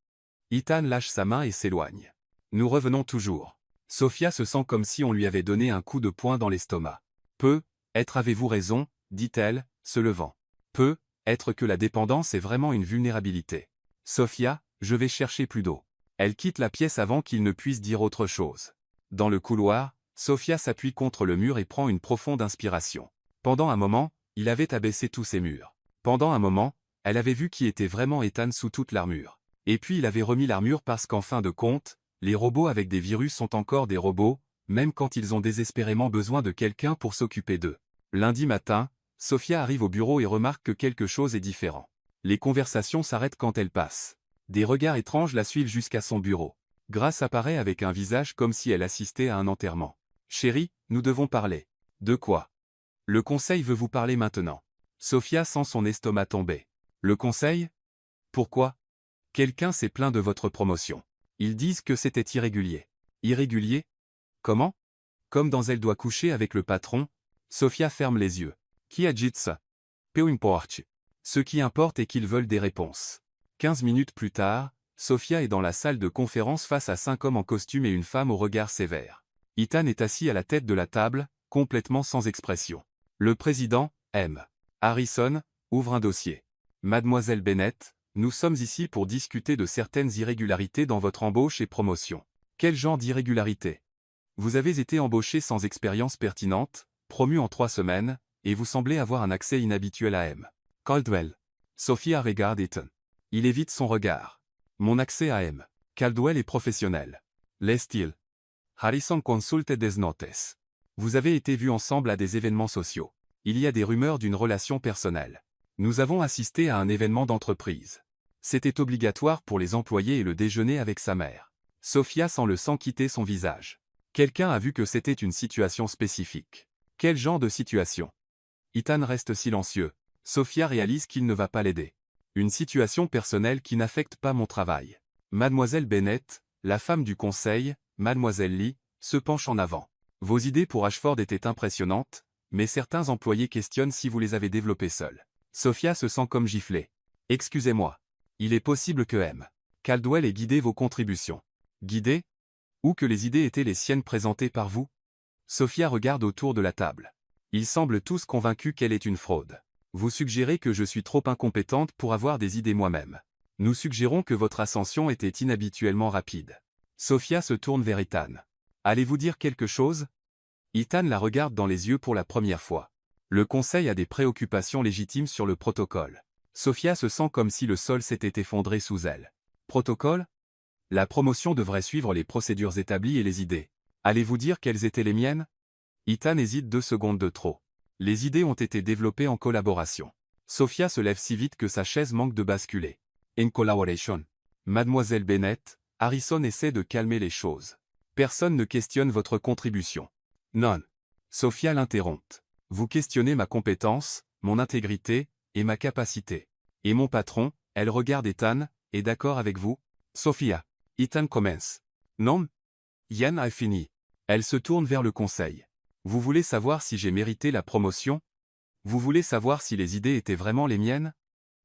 Ethan lâche sa main et s'éloigne. Nous revenons toujours. Sophia se sent comme si on lui avait donné un coup de poing dans l'estomac. Peut-être avez-vous raison, dit-elle, se levant. Peut-être que la dépendance est vraiment une vulnérabilité. Sophia, je vais chercher plus d'eau. Elle quitte la pièce avant qu'il ne puisse dire autre chose. Dans le couloir, Sophia s'appuie contre le mur et prend une profonde inspiration. Pendant un moment, il avait abaissé tous ses murs. Pendant un moment, elle avait vu qui était vraiment Ethan sous toute l'armure. Et puis il avait remis l'armure parce qu'en fin de compte, les robots avec des virus sont encore des robots, même quand ils ont désespérément besoin de quelqu'un pour s'occuper d'eux. Lundi matin, Sophia arrive au bureau et remarque que quelque chose est différent. Les conversations s'arrêtent quand elle passe. Des regards étranges la suivent jusqu'à son bureau. Grace apparaît avec un visage comme si elle assistait à un enterrement. Chérie, nous devons parler. De quoi? Le conseil veut vous parler maintenant. Sophia sent son estomac tomber. Le conseil? Pourquoi? Quelqu'un s'est plaint de votre promotion. Ils disent que c'était irrégulier. Irrégulier? Comment? Comme dans Elle doit coucher avec le patron, Sophia ferme les yeux. Qui a dit ça? Peu importe. Ce qui importe est qu'ils veulent des réponses. 15 minutes plus tard, Sophia est dans la salle de conférence face à 5 hommes en costume et une femme au regard sévère. Ethan est assis à la tête de la table, complètement sans expression. Le président, M. Harrison, ouvre un dossier. Mademoiselle Bennett, nous sommes ici pour discuter de certaines irrégularités dans votre embauche et promotion. Quel genre d'irrégularité? Vous avez été embauché sans expérience pertinente, promu en 3 semaines, et vous semblez avoir un accès inhabituel à M. Caldwell. Sophia regarde Ethan. Il évite son regard. Mon accès à M. Caldwell est professionnel. L'est-il? Harrison consulte des notes. Vous avez été vus ensemble à des événements sociaux. Il y a des rumeurs d'une relation personnelle. Nous avons assisté à un événement d'entreprise. C'était obligatoire pour les employés et le déjeuner avec sa mère. Sophia sent le sang quitter son visage. Quelqu'un a vu que c'était une situation spécifique. Quel genre de situation? Ethan reste silencieux. Sophia réalise qu'il ne va pas l'aider. Une situation personnelle qui n'affecte pas mon travail. Mademoiselle Bennett, la femme du conseil, Mademoiselle Lee, se penche en avant. Vos idées pour Ashford étaient impressionnantes, mais certains employés questionnent si vous les avez développées seuls. Sophia se sent comme giflée. Excusez-moi. Il est possible que M. Caldwell ait guidé vos contributions. Guidé? Ou que les idées étaient les siennes présentées par vous? Sophia regarde autour de la table. Ils semblent tous convaincus qu'elle est une fraude. Vous suggérez que je suis trop incompétente pour avoir des idées moi-même. Nous suggérons que votre ascension était inhabituellement rapide. Sophia se tourne vers Ethan. Allez-vous dire quelque chose? Ethan la regarde dans les yeux pour la première fois. Le conseil a des préoccupations légitimes sur le protocole. Sophia se sent comme si le sol s'était effondré sous elle. Protocole? La promotion devrait suivre les procédures établies et les idées. Allez-vous dire quelles étaient les miennes? Ethan hésite 2 secondes de trop. Les idées ont été développées en collaboration. Sophia se lève si vite que sa chaise manque de basculer. In collaboration. Mademoiselle Bennett, Harrison essaie de calmer les choses. Personne ne questionne votre contribution. Non. Sophia l'interrompt. Vous questionnez ma compétence, mon intégrité, et ma capacité. Et mon patron, elle regarde Ethan, est d'accord avec vous? Sophia. Ethan commence. Non? Yann a fini. Elle se tourne vers le conseil. Vous voulez savoir si j'ai mérité la promotion? Vous voulez savoir si les idées étaient vraiment les miennes?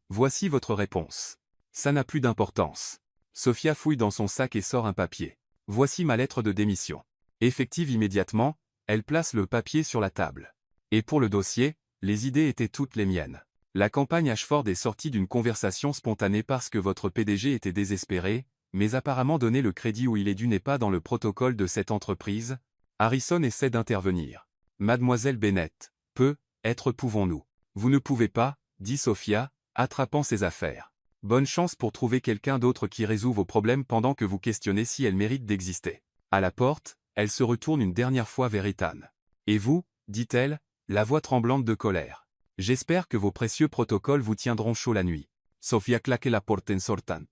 Voici votre réponse. Ça n'a plus d'importance. Sophia fouille dans son sac et sort un papier. Voici ma lettre de démission. Effective immédiatement, elle place le papier sur la table. Et pour le dossier, les idées étaient toutes les miennes. La campagne Ashford est sortie d'une conversation spontanée parce que votre PDG était désespéré, mais apparemment donner le crédit où il est dû n'est pas dans le protocole de cette entreprise. Harrison essaie d'intervenir. Mademoiselle Bennett, peut-être pouvons-nous. Vous ne pouvez pas, dit Sophia, attrapant ses affaires. Bonne chance pour trouver quelqu'un d'autre qui résout vos problèmes pendant que vous questionnez si elle mérite d'exister. À la porte, elle se retourne une dernière fois vers Ethan. Et vous, dit-elle, la voix tremblante de colère. J'espère que vos précieux protocoles vous tiendront chaud la nuit. Sofia claque la porte en sortant.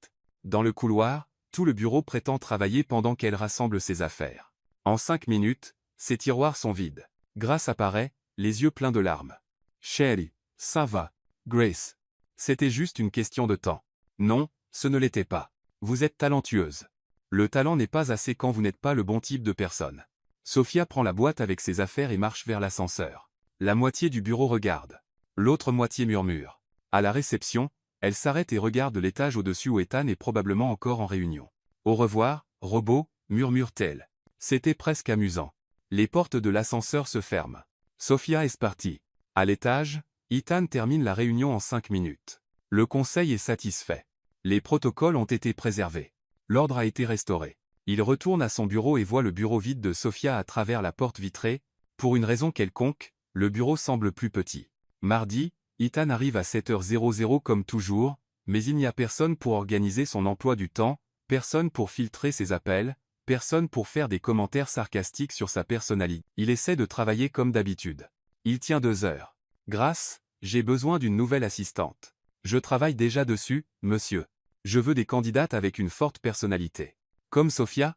Dans le couloir, tout le bureau prétend travailler pendant qu'elle rassemble ses affaires. En 5 minutes, ses tiroirs sont vides. Grace apparaît, les yeux pleins de larmes. Chérie, ça va. Grace. C'était juste une question de temps. Non, ce ne l'était pas. Vous êtes talentueuse. Le talent n'est pas assez quand vous n'êtes pas le bon type de personne. Sofia prend la boîte avec ses affaires et marche vers l'ascenseur. La moitié du bureau regarde. L'autre moitié murmure. À la réception, elle s'arrête et regarde l'étage au-dessus où Ethan est probablement encore en réunion. Au revoir, robot, murmure-t-elle. C'était presque amusant. Les portes de l'ascenseur se ferment. Sofia est partie. À l'étage, Ethan termine la réunion en 5 minutes. Le conseil est satisfait. Les protocoles ont été préservés. L'ordre a été restauré. Il retourne à son bureau et voit le bureau vide de Sofia à travers la porte vitrée. Pour une raison quelconque, le bureau semble plus petit. Mardi, Ethan arrive à 7h00 comme toujours, mais il n'y a personne pour organiser son emploi du temps, personne pour filtrer ses appels, personne pour faire des commentaires sarcastiques sur sa personnalité. Il essaie de travailler comme d'habitude. Il tient 2 heures. Grace, j'ai besoin d'une nouvelle assistante. Je travaille déjà dessus, monsieur. Je veux des candidates avec une forte personnalité. Comme Sofia?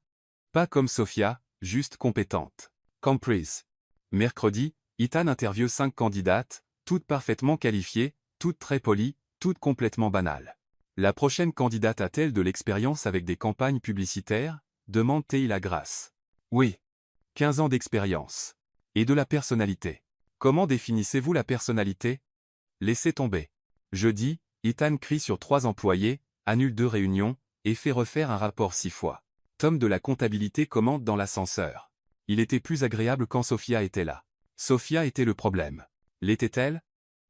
Pas comme Sofia, juste compétente. Comprise. Mercredi, Ethan interviewe 5 candidates, toutes parfaitement qualifiées, toutes très polies, toutes complètement banales. La prochaine candidate a-t-elle de l'expérience avec des campagnes publicitaires? Demande-t-il à Grace. Oui. 15 ans d'expérience. Et de la personnalité. Comment définissez-vous la personnalité? Laissez tomber. Jeudi, Ethan crie sur 3 employés, annule 2 réunions, et fait refaire un rapport 6 fois. Tom de la comptabilité commente dans l'ascenseur. Il était plus agréable quand Sofia était là. Sofia était le problème. L'était-elle?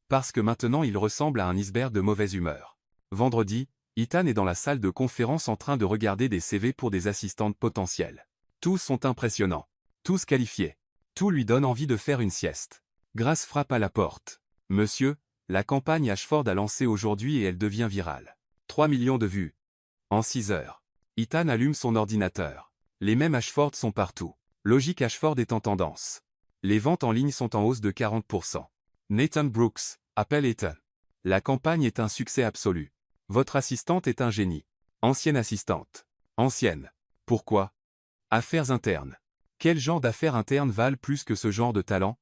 Parce que maintenant il ressemble à un iceberg de mauvaise humeur. Vendredi, Ethan est dans la salle de conférence en train de regarder des CV pour des assistantes potentielles. Tous sont impressionnants. Tous qualifiés. Tout lui donne envie de faire une sieste. Grace frappe à la porte. Monsieur, la campagne Ashford a lancé aujourd'hui et elle devient virale. 3 millions de vues. En 6 heures. Ethan allume son ordinateur. Les mêmes Ashford sont partout. Logique Ashford est en tendance. Les ventes en ligne sont en hausse de 40%. Nathan Brooks, appelle Ethan. La campagne est un succès absolu. Votre assistante est un génie. Ancienne assistante. Ancienne. Pourquoi? Affaires internes. Quel genre d'affaires internes valent plus que ce genre de talent?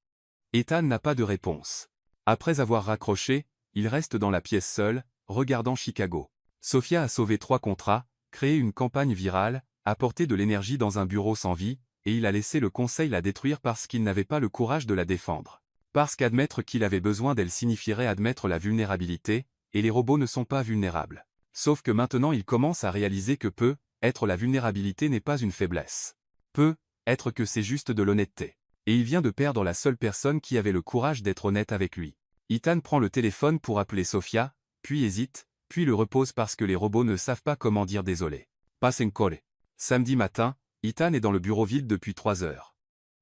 Ethan n'a pas de réponse. Après avoir raccroché, il reste dans la pièce seul, regardant Chicago. Sofia a sauvé 3 contrats, créé une campagne virale, apporté de l'énergie dans un bureau sans vie, et il a laissé le conseil la détruire parce qu'il n'avait pas le courage de la défendre. Parce qu'admettre qu'il avait besoin d'elle signifierait admettre la vulnérabilité, et les robots ne sont pas vulnérables. Sauf que maintenant il commence à réaliser que être la vulnérabilité n'est pas une faiblesse. Être que c'est juste de l'honnêteté. Et il vient de perdre la seule personne qui avait le courage d'être honnête avec lui. Ethan prend le téléphone pour appeler Sofia, puis hésite, puis le repose parce que les robots ne savent pas comment dire désolé. Passe encore. Samedi matin, Ethan est dans le bureau vide depuis 3 heures.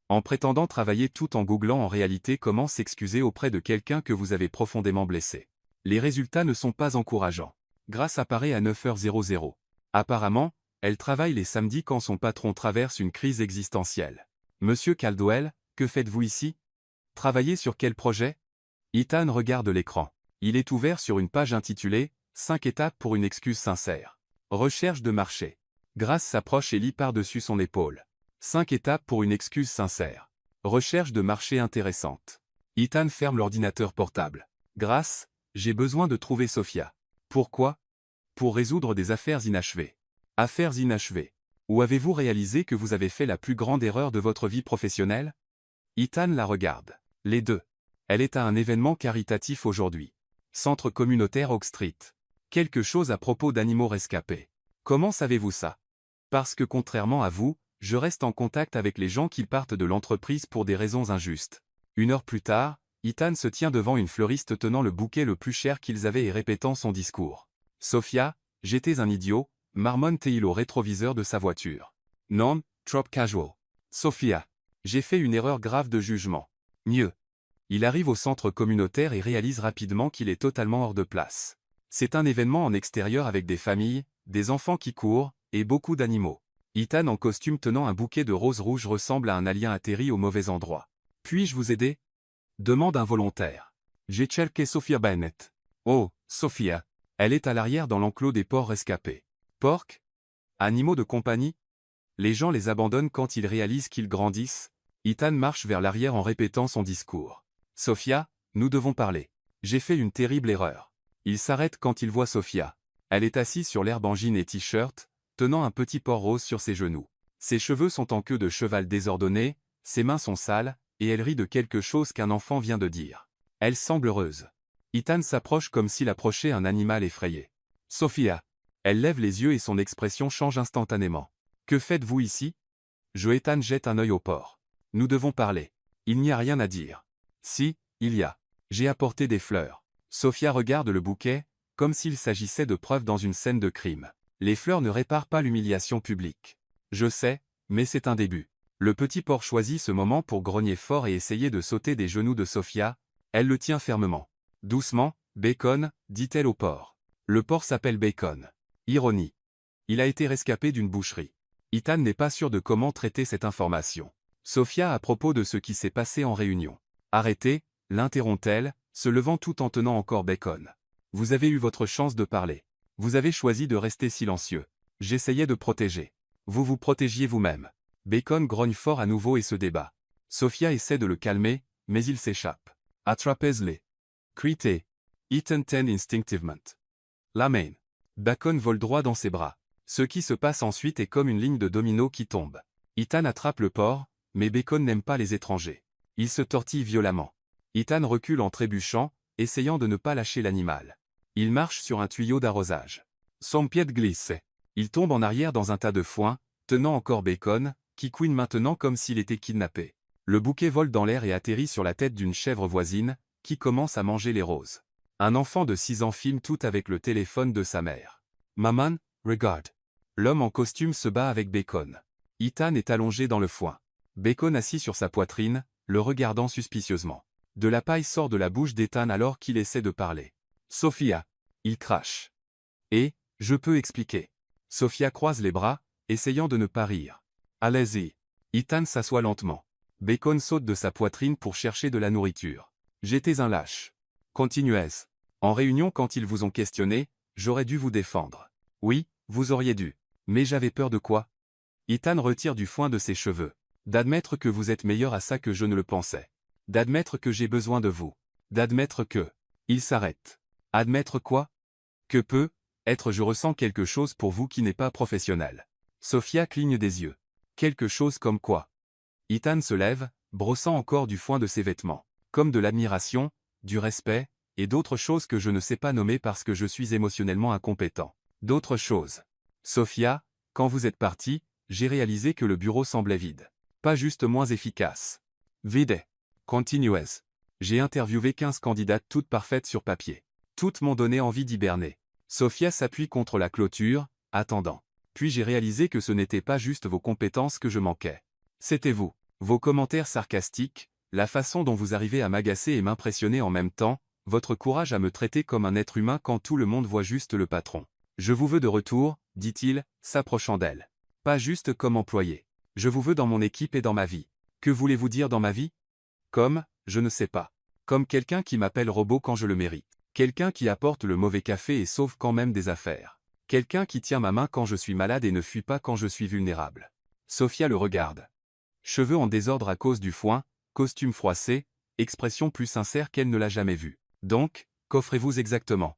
En prétendant travailler tout en googlant en réalité comment s'excuser auprès de quelqu'un que vous avez profondément blessé. Les résultats ne sont pas encourageants. Grace apparaît à 9h00. Apparemment, elle travaille les samedis quand son patron traverse une crise existentielle. Monsieur Caldwell, que faites-vous ici? Travaillez sur quel projet? Ethan regarde l'écran. Il est ouvert sur une page intitulée « 5 étapes pour une excuse sincère ». Recherche de marché. Grace s'approche et lit par-dessus son épaule. 5 étapes pour une excuse sincère. Recherche de marché intéressante. Ethan ferme l'ordinateur portable. Grace, j'ai besoin de trouver Sofia. Pourquoi? Pour résoudre des affaires inachevées. Affaires inachevées. Ou avez-vous réalisé que vous avez fait la plus grande erreur de votre vie professionnelle? Ethan la regarde. Les deux. Elle est à un événement caritatif aujourd'hui. Centre communautaire Oak Street. Quelque chose à propos d'animaux rescapés. Comment savez-vous ça? Parce que contrairement à vous, je reste en contact avec les gens qui partent de l'entreprise pour des raisons injustes. 1 heure plus tard, Ethan se tient devant une fleuriste tenant le bouquet le plus cher qu'ils avaient et répétant son discours. Sophia, j'étais un idiot, marmonne-t-il au rétroviseur de sa voiture. Non, trop casual. Sophia, j'ai fait une erreur grave de jugement. Mieux. Il arrive au centre communautaire et réalise rapidement qu'il est totalement hors de place. C'est un événement en extérieur avec des familles, des enfants qui courent, et beaucoup d'animaux. Ethan en costume tenant un bouquet de roses rouges ressemble à un alien atterri au mauvais endroit. Puis-je vous aider? Demande un volontaire. J'ai checké Sophia Bennett. Oh, Sophia. Elle est à l'arrière dans l'enclos des porcs rescapés. Porcs? Animaux de compagnie? Les gens les abandonnent quand ils réalisent qu'ils grandissent. Ethan marche vers l'arrière en répétant son discours. Sophia, nous devons parler. J'ai fait une terrible erreur. Il s'arrête quand il voit Sophia. Elle est assise sur l'herbe en jean et t-shirt, tenant un petit porc rose sur ses genoux. Ses cheveux sont en queue de cheval désordonnée, ses mains sont sales, et elle rit de quelque chose qu'un enfant vient de dire. Elle semble heureuse. Ethan s'approche comme s'il approchait un animal effrayé. Sophia. Elle lève les yeux et son expression change instantanément. Que faites-vous ici? Ethan jette un œil au porc. Nous devons parler. Il n'y a rien à dire. Si, il y a. J'ai apporté des fleurs. Sophia regarde le bouquet, comme s'il s'agissait de preuves dans une scène de crime. Les fleurs ne réparent pas l'humiliation publique. Je sais, mais c'est un début. Le petit porc choisit ce moment pour grogner fort et essayer de sauter des genoux de Sophia. Elle le tient fermement. Doucement, Bacon, dit-elle au porc. Le porc s'appelle Bacon. Ironie. Il a été rescapé d'une boucherie. Ethan n'est pas sûr de comment traiter cette information. Sophia à propos de ce qui s'est passé en réunion. Arrêtez, l'interrompt-elle, se levant tout en tenant encore Bacon. Vous avez eu votre chance de parler. Vous avez choisi de rester silencieux. J'essayais de protéger. Vous vous protégiez vous-même. Bacon grogne fort à nouveau et se débat. Sophia essaie de le calmer, mais il s'échappe. Attrapez-les. Criez. Ethan ten instinctivement. La main. Bacon vole droit dans ses bras. Ce qui se passe ensuite est comme une ligne de domino qui tombe. Ethan attrape le porc, mais Bacon n'aime pas les étrangers. Il se tortille violemment. Ethan recule en trébuchant, essayant de ne pas lâcher l'animal. Il marche sur un tuyau d'arrosage. Son pied glisse. Il tombe en arrière dans un tas de foin, tenant encore Bacon, qui couine maintenant comme s'il était kidnappé. Le bouquet vole dans l'air et atterrit sur la tête d'une chèvre voisine, qui commence à manger les roses. Un enfant de 6 ans filme tout avec le téléphone de sa mère. Maman, regarde. L'homme en costume se bat avec Bacon. Ethan est allongé dans le foin. Bacon assis sur sa poitrine, le regardant suspicieusement. De la paille sort de la bouche d'Ethan alors qu'il essaie de parler. Sophia. Il crache. Et, je peux expliquer. Sophia croise les bras, essayant de ne pas rire. Allez-y. Ethan s'assoit lentement. Bacon saute de sa poitrine pour chercher de la nourriture. J'étais un lâche. Continuez. En réunion quand ils vous ont questionné, j'aurais dû vous défendre. Oui, vous auriez dû. Mais j'avais peur de quoi? Ethan retire du foin de ses cheveux. D'admettre que vous êtes meilleur à ça que je ne le pensais. D'admettre que j'ai besoin de vous. D'admettre que... Il s'arrête. Admettre quoi? Que peut être je ressens quelque chose pour vous qui n'est pas professionnel. Sophia cligne des yeux. Quelque chose comme quoi? Ethan se lève, brossant encore du foin de ses vêtements. Comme de l'admiration, du respect, et d'autres choses que je ne sais pas nommer parce que je suis émotionnellement incompétent. D'autres choses. Sophia, quand vous êtes partie, j'ai réalisé que le bureau semblait vide. Pas juste moins efficace. Vide. Continuez. J'ai interviewé 15 candidates toutes parfaites sur papier. Toutes m'ont donné envie d'hiberner. Sophia s'appuie contre la clôture, attendant. Puis j'ai réalisé que ce n'était pas juste vos compétences que je manquais. C'était vous. Vos commentaires sarcastiques, la façon dont vous arrivez à m'agacer et m'impressionner en même temps, votre courage à me traiter comme un être humain quand tout le monde voit juste le patron. Je vous veux de retour, dit-il, s'approchant d'elle. Pas juste comme employé. Je vous veux dans mon équipe et dans ma vie. Que voulez-vous dire dans ma vie? Comme, je ne sais pas. Comme quelqu'un qui m'appelle robot quand je le mérite. Quelqu'un qui apporte le mauvais café et sauve quand même des affaires. Quelqu'un qui tient ma main quand je suis malade et ne fuit pas quand je suis vulnérable. Sophia le regarde. Cheveux en désordre à cause du foin, costume froissé, expression plus sincère qu'elle ne l'a jamais vue. Donc, qu'offrez-vous exactement?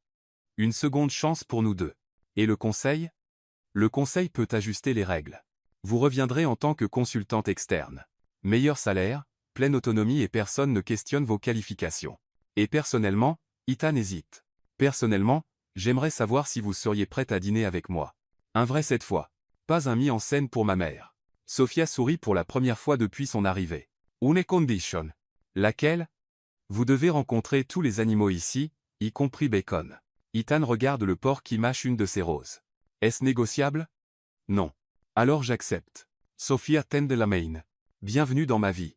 Une seconde chance pour nous deux. Et le conseil? Le conseil peut ajuster les règles. Vous reviendrez en tant que consultante externe. Meilleur salaire, pleine autonomie et personne ne questionne vos qualifications. Et personnellement, Ethan hésite. Personnellement, j'aimerais savoir si vous seriez prête à dîner avec moi. Un vrai cette fois. Pas un mis en scène pour ma mère. Sophia sourit pour la première fois depuis son arrivée. Une condition. Laquelle? Vous devez rencontrer tous les animaux ici, y compris Bacon. Ethan regarde le porc qui mâche une de ses roses. Est-ce négociable? Non. Alors j'accepte. Sophia tend la main. Bienvenue dans ma vie.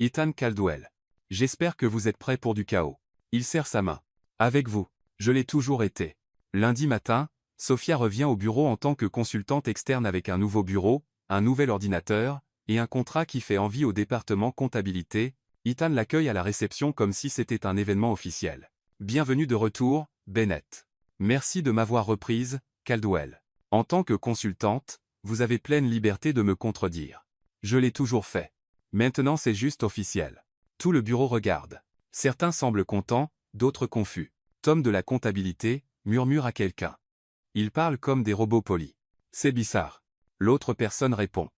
Ethan Caldwell. J'espère que vous êtes prêt pour du chaos. Il serre sa main. Avec vous. Je l'ai toujours été. Lundi matin, Sophia revient au bureau en tant que consultante externe avec un nouveau bureau, un nouvel ordinateur, et un contrat qui fait envie au département comptabilité, Ethan l'accueille à la réception comme si c'était un événement officiel. Bienvenue de retour, Bennett. Merci de m'avoir reprise, Caldwell. En tant que consultante, vous avez pleine liberté de me contredire. Je l'ai toujours fait. Maintenant c'est juste officiel. Tout le bureau regarde. Certains semblent contents, d'autres confus. Tom de la comptabilité murmure à quelqu'un. Ils parlent comme des robots polis. C'est bizarre. L'autre personne répond.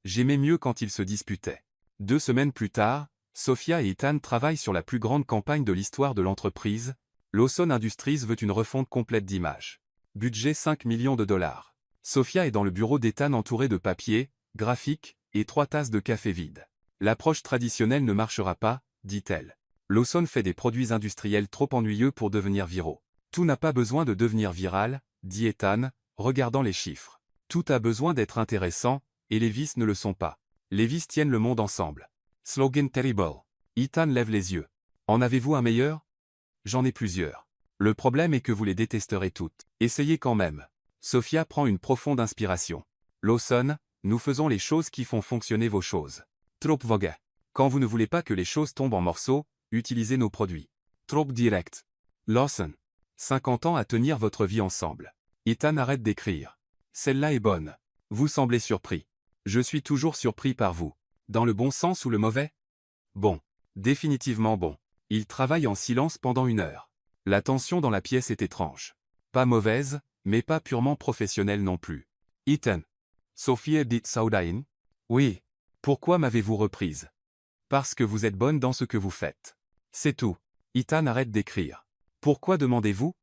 J'aimais mieux quand ils se disputaient. 2 semaines plus tard, Sophia et Ethan travaillent sur la plus grande campagne de l'histoire de l'entreprise. Lawson Industries veut une refonte complète d'image. Budget 5 millions de dollars. Sophia est dans le bureau d'Ethan entourée de papier, graphiques et 3 tasses de café vides. L'approche traditionnelle ne marchera pas, dit-elle. Lawson fait des produits industriels trop ennuyeux pour devenir viraux. Tout n'a pas besoin de devenir viral, dit Ethan, regardant les chiffres. Tout a besoin d'être intéressant, et les vis ne le sont pas. Les vis tiennent le monde ensemble. Slogan terrible. Ethan lève les yeux. En avez-vous un meilleur? J'en ai plusieurs. Le problème est que vous les détesterez toutes. Essayez quand même. Sophia prend une profonde inspiration. Lawson, nous faisons les choses qui font fonctionner vos choses. Trop vague. Quand vous ne voulez pas que les choses tombent en morceaux, utilisez nos produits. Trop direct. Lawson. 50 ans à tenir votre vie ensemble. Ethan arrête d'écrire. Celle-là est bonne. Vous semblez surpris. Je suis toujours surpris par vous. Dans le bon sens ou le mauvais? Bon. Définitivement bon. Ils travaillent en silence pendant 1 heure. La tension dans la pièce est étrange. Pas mauvaise, mais pas purement professionnelle non plus. Ethan. Sophia dit Saudain? Oui. Pourquoi m'avez-vous reprise? Parce que vous êtes bonne dans ce que vous faites. C'est tout. Ethan arrête d'écrire. Pourquoi demandez-vous?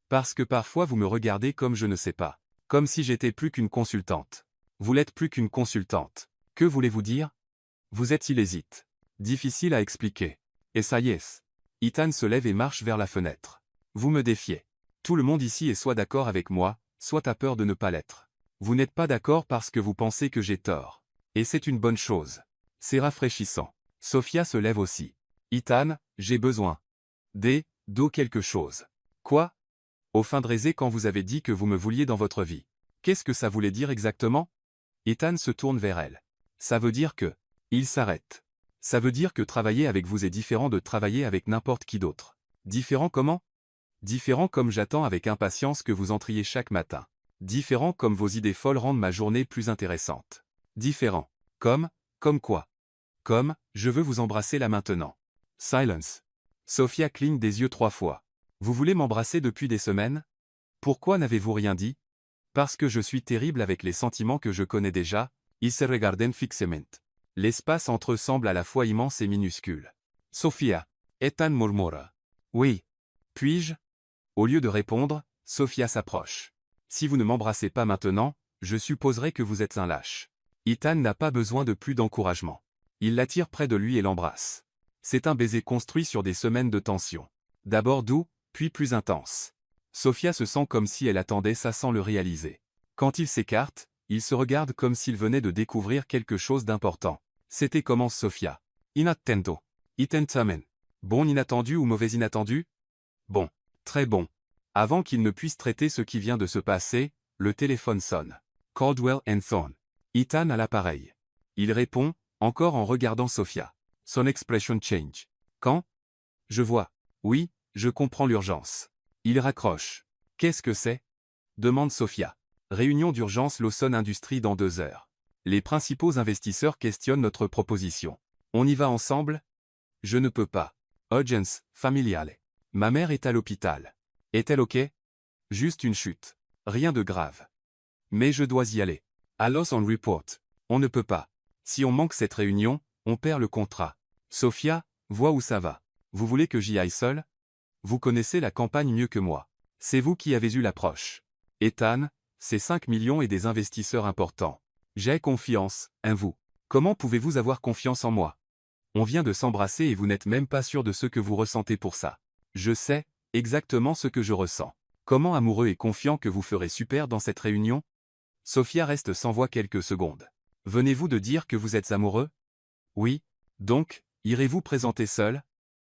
Parce que parfois vous me regardez comme je ne sais pas. Comme si j'étais plus qu'une consultante. Vous l'êtes plus qu'une consultante. Que voulez-vous dire? Vous êtes illésite. Difficile à expliquer. Et ça y est. Ethan se lève et marche vers la fenêtre. Vous me défiez. Tout le monde ici est soit d'accord avec moi, soit a peur de ne pas l'être. Vous n'êtes pas d'accord parce que vous pensez que j'ai tort. Et c'est une bonne chose. C'est rafraîchissant. Sophia se lève aussi. Ethan, j'ai besoin d'eau quelque chose. Quoi? Au fin de raiser quand vous avez dit que vous me vouliez dans votre vie. Qu'est-ce que ça voulait dire exactement? Ethan se tourne vers elle. Ça veut dire que... Il s'arrête. Ça veut dire que travailler avec vous est différent de travailler avec n'importe qui d'autre. Différent comment? Différent comme j'attends avec impatience que vous entriez chaque matin. Différent comme vos idées folles rendent ma journée plus intéressante. Différent. Comme quoi? Comme, je veux vous embrasser là maintenant. Silence. Sophia cligne des yeux 3 fois. Vous voulez m'embrasser depuis des semaines? Pourquoi n'avez-vous rien dit? Parce que je suis terrible avec les sentiments que je connais déjà. Ils se regarden fixement. L'espace entre eux semble à la fois immense et minuscule. Sophia. Ethan murmura. Oui. Puis-je? Au lieu de répondre, Sophia s'approche. Si vous ne m'embrassez pas maintenant, je supposerai que vous êtes un lâche. Ethan n'a pas besoin de plus d'encouragement. Il l'attire près de lui et l'embrasse. C'est un baiser construit sur des semaines de tension. D'abord doux, puis plus intense. Sophia se sent comme si elle attendait ça sans le réaliser. Quand il s'écarte, il se regarde comme s'il venait de découvrir quelque chose d'important. C'était commence Sophia. Inattento. Itentamen. Bon inattendu ou mauvais inattendu? Bon. Très bon. Avant qu'il ne puisse traiter ce qui vient de se passer, le téléphone sonne. Caldwell & Thorne. Ethan à l'appareil. Il répond, encore en regardant Sophia. Son expression change. Quand? Je vois. Oui, je comprends l'urgence. Il raccroche. Qu'est-ce que c'est? Demande Sophia. Réunion d'urgence Lawson Industries dans 2 heures. Les principaux investisseurs questionnent notre proposition. On y va ensemble? Je ne peux pas. Urgence, familiale. Ma mère est à l'hôpital. Est-elle ok? Juste une chute. Rien de grave. Mais je dois y aller. À Loss on Report. On ne peut pas. Si on manque cette réunion, on perd le contrat. Sophia, vois où ça va. Vous voulez que j'y aille seul? Vous connaissez la campagne mieux que moi. C'est vous qui avez eu l'approche. Ethan, c'est 5 millions et des investisseurs importants. J'ai confiance, en vous. Comment pouvez-vous avoir confiance en moi? On vient de s'embrasser et vous n'êtes même pas sûr de ce que vous ressentez pour ça. Je sais, exactement ce que je ressens. Comment amoureux et confiant que vous ferez super dans cette réunion? Sophia reste sans voix quelques secondes. Venez-vous de dire que vous êtes amoureux? Oui. Donc, irez-vous présenter seul?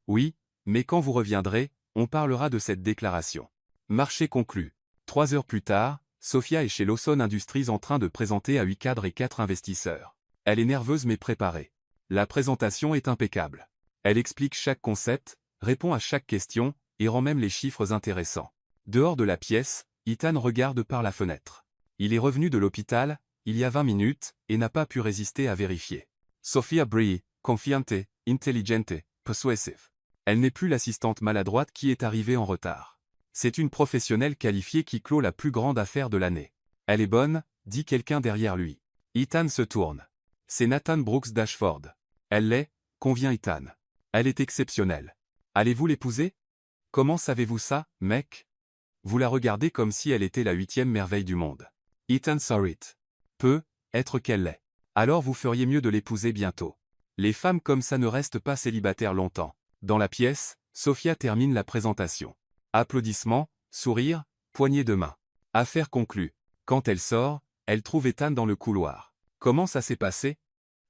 Oui, mais quand vous reviendrez, on parlera de cette déclaration. Marché conclu. 3 heures plus tard, Sophia est chez Lawson Industries en train de présenter à 8 cadres et 4 investisseurs. Elle est nerveuse mais préparée. La présentation est impeccable. Elle explique chaque concept, répond à chaque question, et rend même les chiffres intéressants. Dehors de la pièce, Ethan regarde par la fenêtre. Il est revenu de l'hôpital, il y a 20 minutes, et n'a pas pu résister à vérifier. Sophia brille, confiante, intelligente, persuasive. Elle n'est plus l'assistante maladroite qui est arrivée en retard. C'est une professionnelle qualifiée qui clôt la plus grande affaire de l'année. Elle est bonne, dit quelqu'un derrière lui. Ethan se tourne. C'est Nathan Brooks d'Ashford. Elle l'est, convient Ethan. Elle est exceptionnelle. Allez-vous l'épouser? Comment savez-vous ça, mec? Vous la regardez comme si elle était la 8e merveille du monde. Ethan saw it. Peut être qu'elle l'est. Alors vous feriez mieux de l'épouser bientôt. Les femmes comme ça ne restent pas célibataires longtemps. Dans la pièce, Sophia termine la présentation. Applaudissements, sourires, poignées de main. Affaire conclue. Quand elle sort, elle trouve Ethan dans le couloir. Comment ça s'est passé?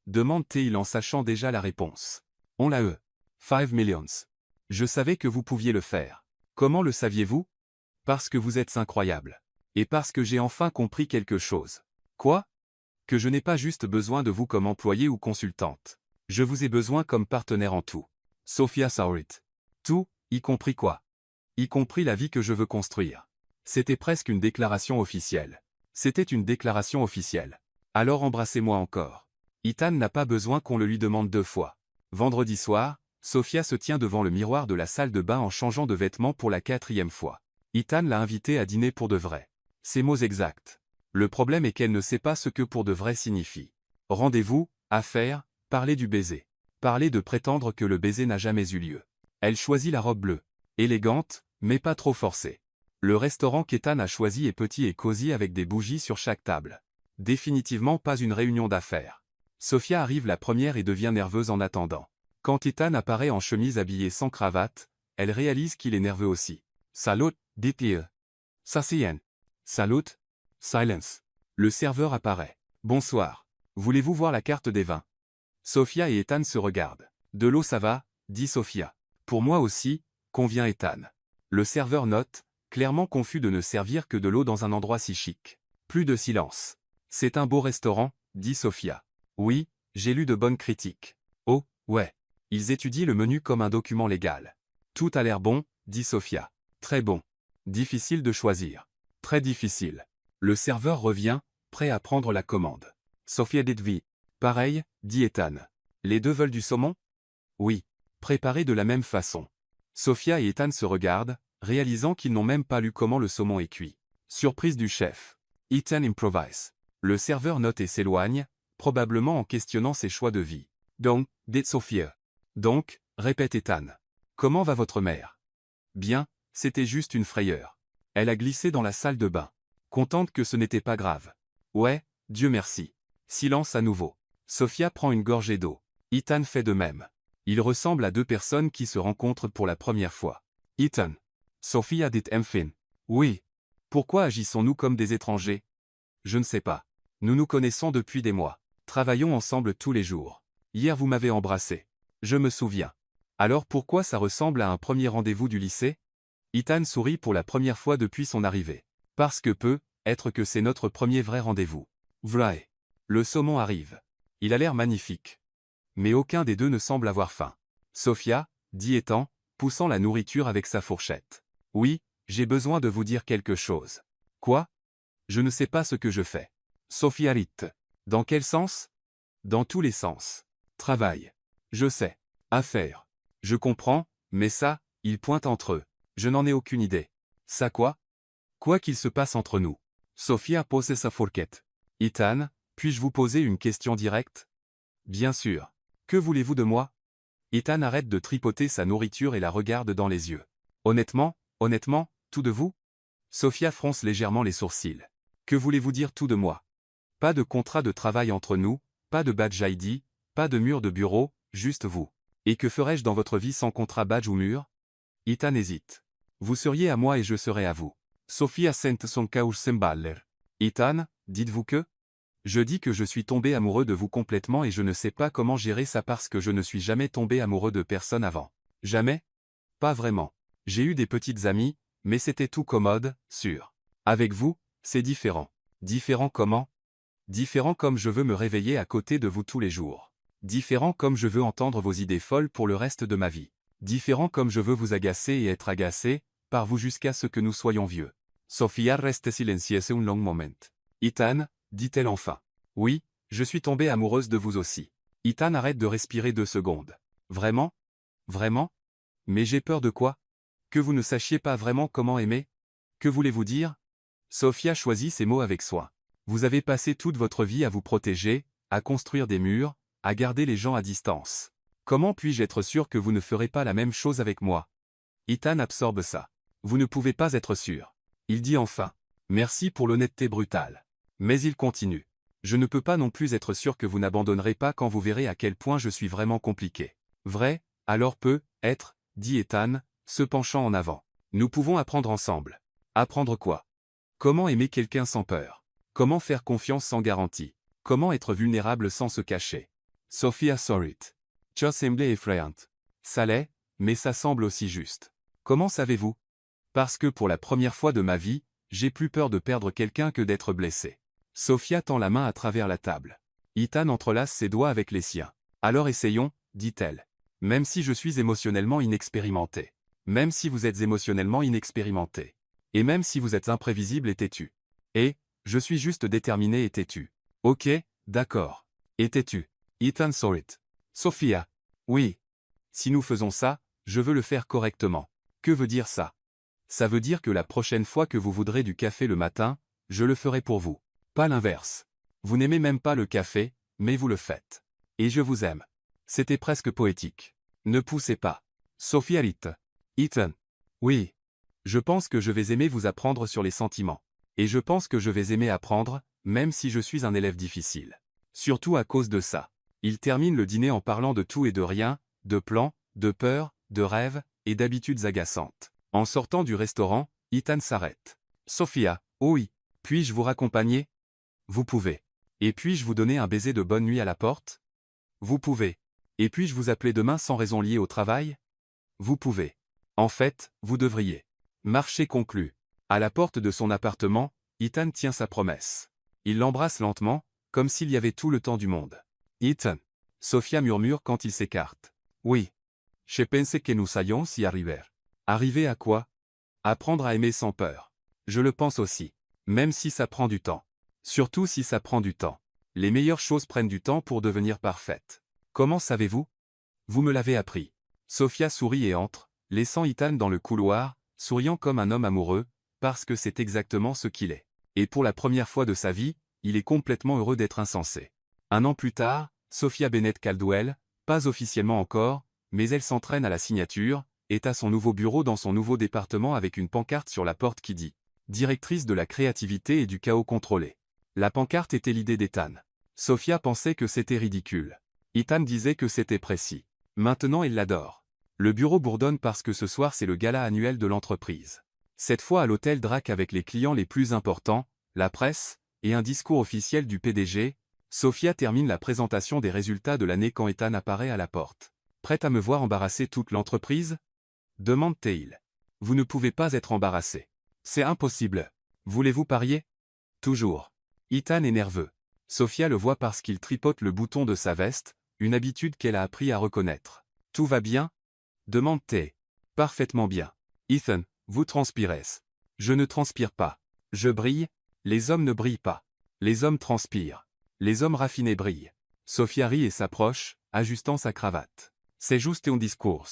Demande-t-il en sachant déjà la réponse. On l'a eu. 5 millions. Je savais que vous pouviez le faire. Comment le saviez-vous? Parce que vous êtes incroyable. Et parce que j'ai enfin compris quelque chose. Quoi? Que je n'ai pas juste besoin de vous comme employée ou consultante. Je vous ai besoin comme partenaire en tout. Sophia saw it. Tout, y compris quoi? Y compris la vie que je veux construire. C'était presque une déclaration officielle. C'était une déclaration officielle. Alors embrassez-moi encore. Ethan n'a pas besoin qu'on le lui demande 2 fois. Vendredi soir, Sophia se tient devant le miroir de la salle de bain en changeant de vêtements pour la 4e fois. Ethan l'a invitée à dîner pour de vrai. Ses mots exacts. Le problème est qu'elle ne sait pas ce que pour de vrai signifie. Rendez-vous, affaire, parler du baiser. Parler de prétendre que le baiser n'a jamais eu lieu. Elle choisit la robe bleue. Élégante, mais pas trop forcée. Le restaurant qu'Ethan a choisi est petit et cosy avec des bougies sur chaque table. Définitivement pas une réunion d'affaires. Sophia arrive la première et devient nerveuse en attendant. Quand Ethan apparaît en chemise habillée sans cravate, elle réalise qu'il est nerveux aussi. Salut, dit-il. S'asseyent. Salut. Silence. Le serveur apparaît. Bonsoir. Voulez-vous voir la carte des vins? Sophia et Ethan se regardent. De l'eau ça va, dit Sophia. Pour moi aussi, convient Ethan. Le serveur note, clairement confus de ne servir que de l'eau dans un endroit si chic. Plus de silence. C'est un beau restaurant, dit Sophia. Oui, j'ai lu de bonnes critiques. Oh, ouais. Ils étudient le menu comme un document légal. Tout a l'air bon, dit Sophia. Très bon. Difficile de choisir. Très difficile. Le serveur revient, prêt à prendre la commande. Sophia dit. Pareil, dit Ethan. Les deux veulent du saumon? Oui. Préparé de la même façon. Sophia et Ethan se regardent, réalisant qu'ils n'ont même pas lu comment le saumon est cuit. Surprise du chef. Ethan improvise. Le serveur note et s'éloigne, probablement en questionnant ses choix de vie. Donc, dit Sophia. Donc, répète Ethan. Comment va votre mère? Bien, c'était juste une frayeur. Elle a glissé dans la salle de bain. Contente que ce n'était pas grave. Ouais, Dieu merci. Silence à nouveau. Sophia prend une gorgée d'eau. Ethan fait de même. Ils ressemblent à deux personnes qui se rencontrent pour la première fois. Ethan. Sophia dit enfin. Oui. Pourquoi agissons-nous comme des étrangers? Je ne sais pas. Nous nous connaissons depuis des mois. Travaillons ensemble tous les jours. Hier vous m'avez embrassé. Je me souviens. Alors pourquoi ça ressemble à un premier rendez-vous du lycée? Ethan sourit pour la première fois depuis son arrivée. Parce que peut-être que c'est notre premier vrai rendez-vous. Vrai. Le saumon arrive. Il a l'air magnifique. Mais aucun des deux ne semble avoir faim. Sophia, dit Ethan, poussant la nourriture avec sa fourchette. Oui, j'ai besoin de vous dire quelque chose. Quoi? Je ne sais pas ce que je fais. Sophia rit. Dans quel sens? Dans tous les sens. Travail. Je sais. Affaire. Je comprends, mais ça, ils pointent entre eux. Je n'en ai aucune idée. Ça quoi? Quoi qu'il se passe entre nous. Sophia pose sa fourchette. Ethan, puis-je vous poser une question directe? Bien sûr. Que voulez-vous de moi? Ethan arrête de tripoter sa nourriture et la regarde dans les yeux. Honnêtement, tout de vous? Sophia fronce légèrement les sourcils. Que voulez-vous dire tout de moi? Pas de contrat de travail entre nous, pas de badge ID, pas de mur de bureau, juste vous. Et que ferais-je dans votre vie sans contrat badge ou mur? Ethan hésite. Vous seriez à moi et je serais à vous. Sophia sent son caus semballer. Ethan, dites-vous que? Je dis que je suis tombé amoureux de vous complètement et je ne sais pas comment gérer ça parce que je ne suis jamais tombé amoureux de personne avant. Jamais? Pas vraiment. J'ai eu des petites amies, mais c'était tout commode, sûr. Avec vous, c'est différent. Différent comment? Différent comme je veux me réveiller à côté de vous tous les jours. Différent comme je veux entendre vos idées folles pour le reste de ma vie. Différent comme je veux vous agacer et être agacé par vous jusqu'à ce que nous soyons vieux. Sofia reste silencieuse un long moment. Ethan, dit-elle enfin. Oui, je suis tombée amoureuse de vous aussi. Ethan arrête de respirer 2 secondes. Vraiment? Vraiment? Mais j'ai peur de quoi? Que vous ne sachiez pas vraiment comment aimer? Que voulez-vous dire? Sofia choisit ses mots avec soin. Vous avez passé toute votre vie à vous protéger, à construire des murs, à garder les gens à distance. Comment puis-je être sûr que vous ne ferez pas la même chose avec moi? Ethan absorbe ça. Vous ne pouvez pas être sûr. Il dit enfin. Merci pour l'honnêteté brutale. Mais il continue. Je ne peux pas non plus être sûr que vous n'abandonnerez pas quand vous verrez à quel point je suis vraiment compliqué. Vrai, alors être, dit Ethan, se penchant en avant. Nous pouvons apprendre ensemble. Apprendre quoi? Comment aimer quelqu'un sans peur? Comment faire confiance sans garantie? Comment être vulnérable sans se cacher? Sophia Sorit. Ça semblait effrayant. Ça l'est, mais ça semble aussi juste. Comment savez-vous? Parce que pour la première fois de ma vie, j'ai plus peur de perdre quelqu'un que d'être blessé. Sophia tend la main à travers la table. Ethan entrelace ses doigts avec les siens. Alors essayons, dit-elle. Même si je suis émotionnellement inexpérimenté. Même si vous êtes émotionnellement inexpérimenté. Et même si vous êtes imprévisible et têtu. Et, je suis juste déterminé et têtu. Ok, d'accord. Et têtu. Ethan Sorit. Sophia. Oui. Si nous faisons ça, je veux le faire correctement. Que veut dire ça? Ça veut dire que la prochaine fois que vous voudrez du café le matin, je le ferai pour vous. Pas l'inverse. Vous n'aimez même pas le café, mais vous le faites. Et je vous aime. C'était presque poétique. Ne poussez pas. Sophia rit. Ethan. Oui. Je pense que je vais aimer vous apprendre sur les sentiments. Et je pense que je vais aimer apprendre, même si je suis un élève difficile. Surtout à cause de ça. Il termine le dîner en parlant de tout et de rien, de plans, de peurs, de rêves, et d'habitudes agaçantes. En sortant du restaurant, Ethan s'arrête. Sophia, oui. Puis-je vous raccompagner? Vous pouvez. Et puis-je vous donner un baiser de bonne nuit à la porte? Vous pouvez. Et puis-je vous appeler demain sans raison liée au travail? Vous pouvez. En fait, vous devriez. Marché conclu. À la porte de son appartement, Ethan tient sa promesse. Il l'embrasse lentement, comme s'il y avait tout le temps du monde. Ethan. Sophia murmure quand il s'écarte. Oui. Je pensais que nous allions y arriver. Arriver à quoi? Apprendre à aimer sans peur. Je le pense aussi. Même si ça prend du temps. Surtout si ça prend du temps. Les meilleures choses prennent du temps pour devenir parfaites. Comment savez-vous? Vous me l'avez appris. Sophia sourit et entre, laissant Ethan dans le couloir, souriant comme un homme amoureux, parce que c'est exactement ce qu'il est. Et pour la première fois de sa vie, il est complètement heureux d'être insensé. 1 an plus tard, Sophia Bennett Caldwell, pas officiellement encore, mais elle s'entraîne à la signature, est à son nouveau bureau dans son nouveau département avec une pancarte sur la porte qui dit « Directrice de la créativité et du chaos contrôlé ». La pancarte était l'idée d'Ethan. Sophia pensait que c'était ridicule. Ethan disait que c'était précis. Maintenant elle l'adore. Le bureau bourdonne parce que ce soir c'est le gala annuel de l'entreprise. Cette fois à l'hôtel Drac avec les clients les plus importants, la presse, et un discours officiel du PDG, Sophia termine la présentation des résultats de l'année quand Ethan apparaît à la porte. Prête à me voir embarrasser toute l'entreprise? Demande-t-il. Vous ne pouvez pas être embarrassé. C'est impossible. Voulez-vous parier? Toujours. Ethan est nerveux. Sophia le voit parce qu'il tripote le bouton de sa veste, une habitude qu'elle a appris à reconnaître. Tout va bien? Demande-t-elle. Parfaitement bien. Ethan, vous transpirez. Je ne transpire pas. Je brille? Les hommes ne brillent pas. Les hommes transpirent. Les hommes raffinés brillent. Sophia rit et s'approche, ajustant sa cravate. C'est juste un discours.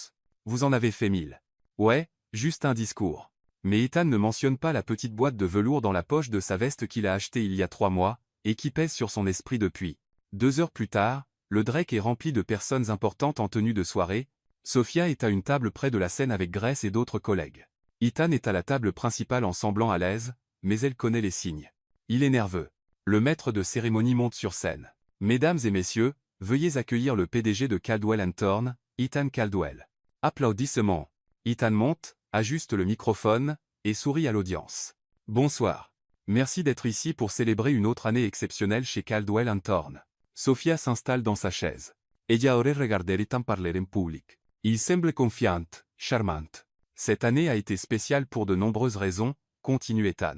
Vous en avez fait 1000. Ouais, juste un discours. Mais Ethan ne mentionne pas la petite boîte de velours dans la poche de sa veste qu'il a achetée il y a 3 mois, et qui pèse sur son esprit depuis. 2 heures plus tard, le Drake est rempli de personnes importantes en tenue de soirée. Sophia est à une table près de la scène avec Grace et d'autres collègues. Ethan est à la table principale en semblant à l'aise, mais elle connaît les signes. Il est nerveux. Le maître de cérémonie monte sur scène. Mesdames et messieurs, veuillez accueillir le PDG de Caldwell & Thorne, Ethan Caldwell. Applaudissements. Ethan monte, ajuste le microphone, et sourit à l'audience. Bonsoir. Merci d'être ici pour célébrer une autre année exceptionnelle chez Caldwell & Thorne. Sophia s'installe dans sa chaise. Ella aurait regardé Ethan parler en public. Il semble confiante, charmante. Cette année a été spéciale pour de nombreuses raisons, continue Ethan.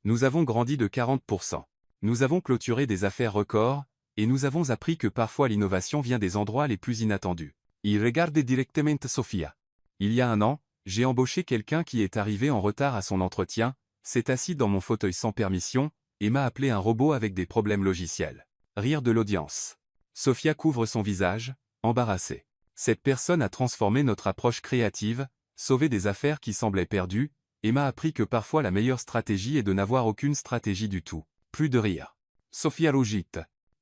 Nous avons grandi de 40%. Nous avons clôturé des affaires records, et nous avons appris que parfois l'innovation vient des endroits les plus inattendus. Il regarde directement Sofia. Il y a un an, j'ai embauché quelqu'un qui est arrivé en retard à son entretien, s'est assis dans mon fauteuil sans permission, et m'a appelé un robot avec des problèmes logiciels. Rire de l'audience. Sofia couvre son visage, embarrassée. Cette personne a transformé notre approche créative, sauvé des affaires qui semblaient perdues, et m'a appris que parfois la meilleure stratégie est de n'avoir aucune stratégie du tout. Plus de rire. Sofia rougit.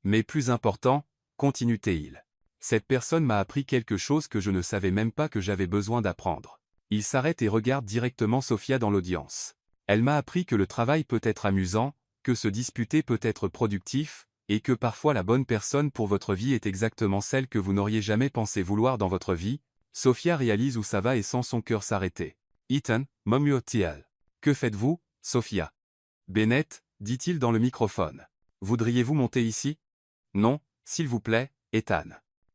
Mais plus important, continue-t-il. Cette personne m'a appris quelque chose que je ne savais même pas que j'avais besoin d'apprendre. Il s'arrête et regarde directement Sofia dans l'audience. Elle m'a appris que le travail peut être amusant, que se disputer peut être productif, et que parfois la bonne personne pour votre vie est exactement celle que vous n'auriez jamais pensé vouloir dans votre vie. Sofia réalise où ça va et sent son cœur s'arrêter. Ethan, Momiotial. Que faites-vous, Sofia? Bennett, dit-il dans le microphone. Voudriez-vous monter ici? Non, s'il vous plaît, Ethan.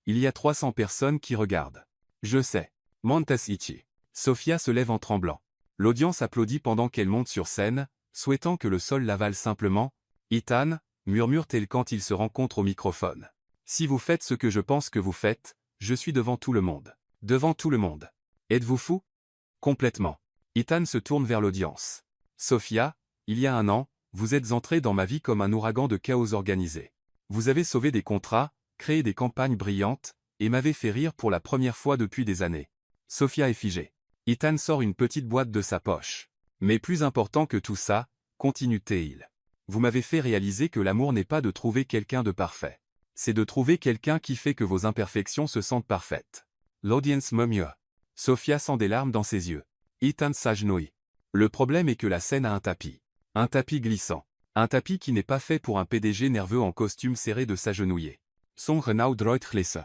Il y a 300 personnes qui regardent. Je sais. Montes ici. Sofia se lève en tremblant. L'audience applaudit pendant qu'elle monte sur scène, souhaitant que le sol l'avale simplement. Ethan, murmure-t-elle quand il se rencontre au microphone. Si vous faites ce que je pense que vous faites, je suis devant tout le monde. Devant tout le monde. Êtes-vous fou? Complètement. Ethan se tourne vers l'audience. Sofia, il y a un an, vous êtes entrée dans ma vie comme un ouragan de chaos organisé. Vous avez sauvé des contrats, créé des campagnes brillantes, et m'avez fait rire pour la première fois depuis des années. Sofia est figée. Ethan sort une petite boîte de sa poche. Mais plus important que tout ça, continue-t-il. Vous m'avez fait réaliser que l'amour n'est pas de trouver quelqu'un de parfait. C'est de trouver quelqu'un qui fait que vos imperfections se sentent parfaites. L'audience murmure. Sofia sent des larmes dans ses yeux. Ethan s'agenouille. Le problème est que la scène a un tapis. Un tapis glissant. Un tapis qui n'est pas fait pour un PDG nerveux en costume serré de s'agenouiller. Son Renaud Dreutlesse.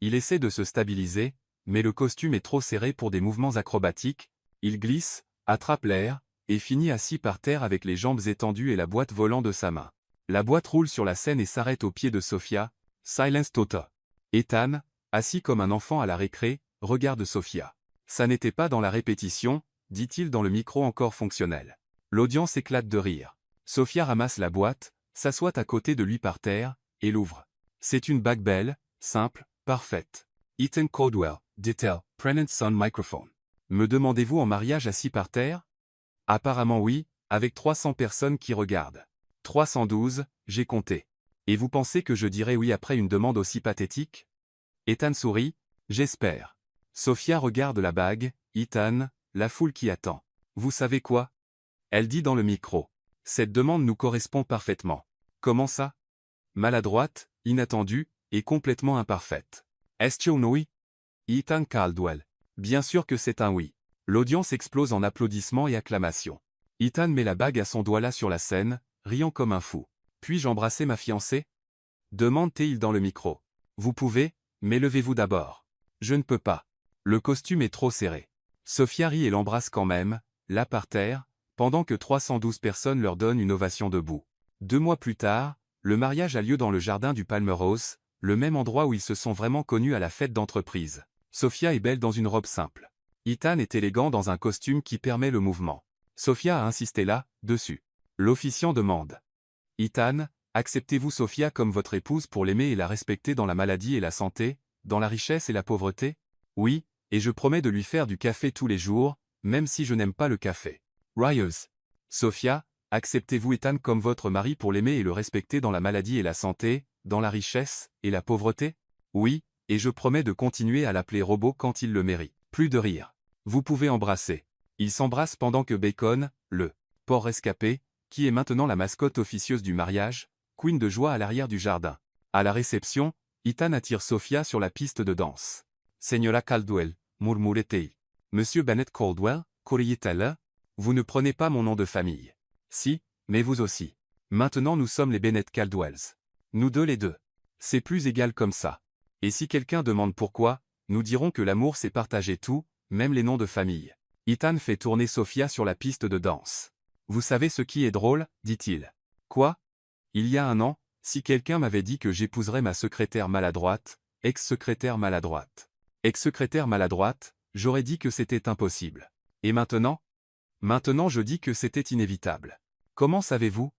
Il essaie de se stabiliser, mais le costume est trop serré pour des mouvements acrobatiques. Il glisse, attrape l'air, et finit assis par terre avec les jambes étendues et la boîte volant de sa main. La boîte roule sur la scène et s'arrête aux pieds de Sofia. Silence Tota. Ethan, assis comme un enfant à la récré, regarde Sofia. Ça n'était pas dans la répétition, dit-il dans le micro encore fonctionnel. L'audience éclate de rire. Sofia ramasse la boîte, s'assoit à côté de lui par terre, et l'ouvre. C'est une bague belle, simple, parfaite. Ethan Caldwell, Detail, Prenant Son Microphone. Me demandez-vous en mariage assis par terre? Apparemment oui, avec 300 personnes qui regardent. 312, j'ai compté. Et vous pensez que je dirais oui après une demande aussi pathétique? Ethan sourit, j'espère. Sofia regarde la bague, Ethan, la foule qui attend. Vous savez quoi? Elle dit dans le micro. Cette demande nous correspond parfaitement. Comment ça? Maladroite, inattendue, et complètement imparfaite. Est-ce un oui? Ethan Caldwell. Bien sûr que c'est un oui. L'audience explose en applaudissements et acclamations. Ethan met la bague à son doigt là sur la scène, riant comme un fou. Puis-je embrasser ma fiancée? Demande-t-il dans le micro. Vous pouvez, mais levez-vous d'abord. Je ne peux pas. Le costume est trop serré. Sofia rit et l'embrasse quand même, là par terre, pendant que 312 personnes leur donnent une ovation debout. 2 mois plus tard, le mariage a lieu dans le jardin du Palmerhouse, le même endroit où ils se sont vraiment connus à la fête d'entreprise. Sofia est belle dans une robe simple. Ethan est élégant dans un costume qui permet le mouvement. Sofia a insisté là, dessus. L'officiant demande. Ethan, acceptez-vous Sofia comme votre épouse pour l'aimer et la respecter dans la maladie et la santé, dans la richesse et la pauvreté? Oui, et je promets de lui faire du café tous les jours, même si je n'aime pas le café. Ryers. Sofia, acceptez-vous Ethan comme votre mari pour l'aimer et le respecter dans la maladie et la santé, dans la richesse et la pauvreté? Oui, et je promets de continuer à l'appeler robot quand il le mérite. Plus de rire. Vous pouvez embrasser. Ils s'embrassent pendant que Bacon, le porc rescapé, qui est maintenant la mascotte officieuse du mariage, couine de joie à l'arrière du jardin. À la réception, Ethan attire Sofia sur la piste de danse. Señora Caldwell, murmurait-il. Monsieur Bennett Caldwell, courriez-elle? Vous ne prenez pas mon nom de famille. Si, mais vous aussi. Maintenant nous sommes les Bennett Caldwells. Nous deux les deux. C'est plus égal comme ça. Et si quelqu'un demande pourquoi, nous dirons que l'amour c'est partager tout, même les noms de famille. Ethan fait tourner Sofia sur la piste de danse. Vous savez ce qui est drôle, dit-il. Quoi? Il y a un an, si quelqu'un m'avait dit que j'épouserais ma secrétaire maladroite, ex-secrétaire maladroite. Ex-secrétaire maladroite, j'aurais dit que c'était impossible. Et maintenant? Maintenant je dis que c'était inévitable. Comment savez-vous?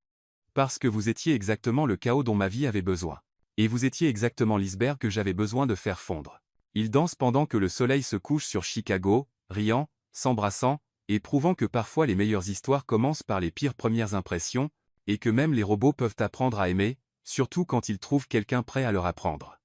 Parce que vous étiez exactement le chaos dont ma vie avait besoin. Et vous étiez exactement l'iceberg que j'avais besoin de faire fondre. Ils dansent pendant que le soleil se couche sur Chicago, riant, s'embrassant, et prouvant que parfois les meilleures histoires commencent par les pires premières impressions, et que même les robots peuvent apprendre à aimer, surtout quand ils trouvent quelqu'un prêt à leur apprendre.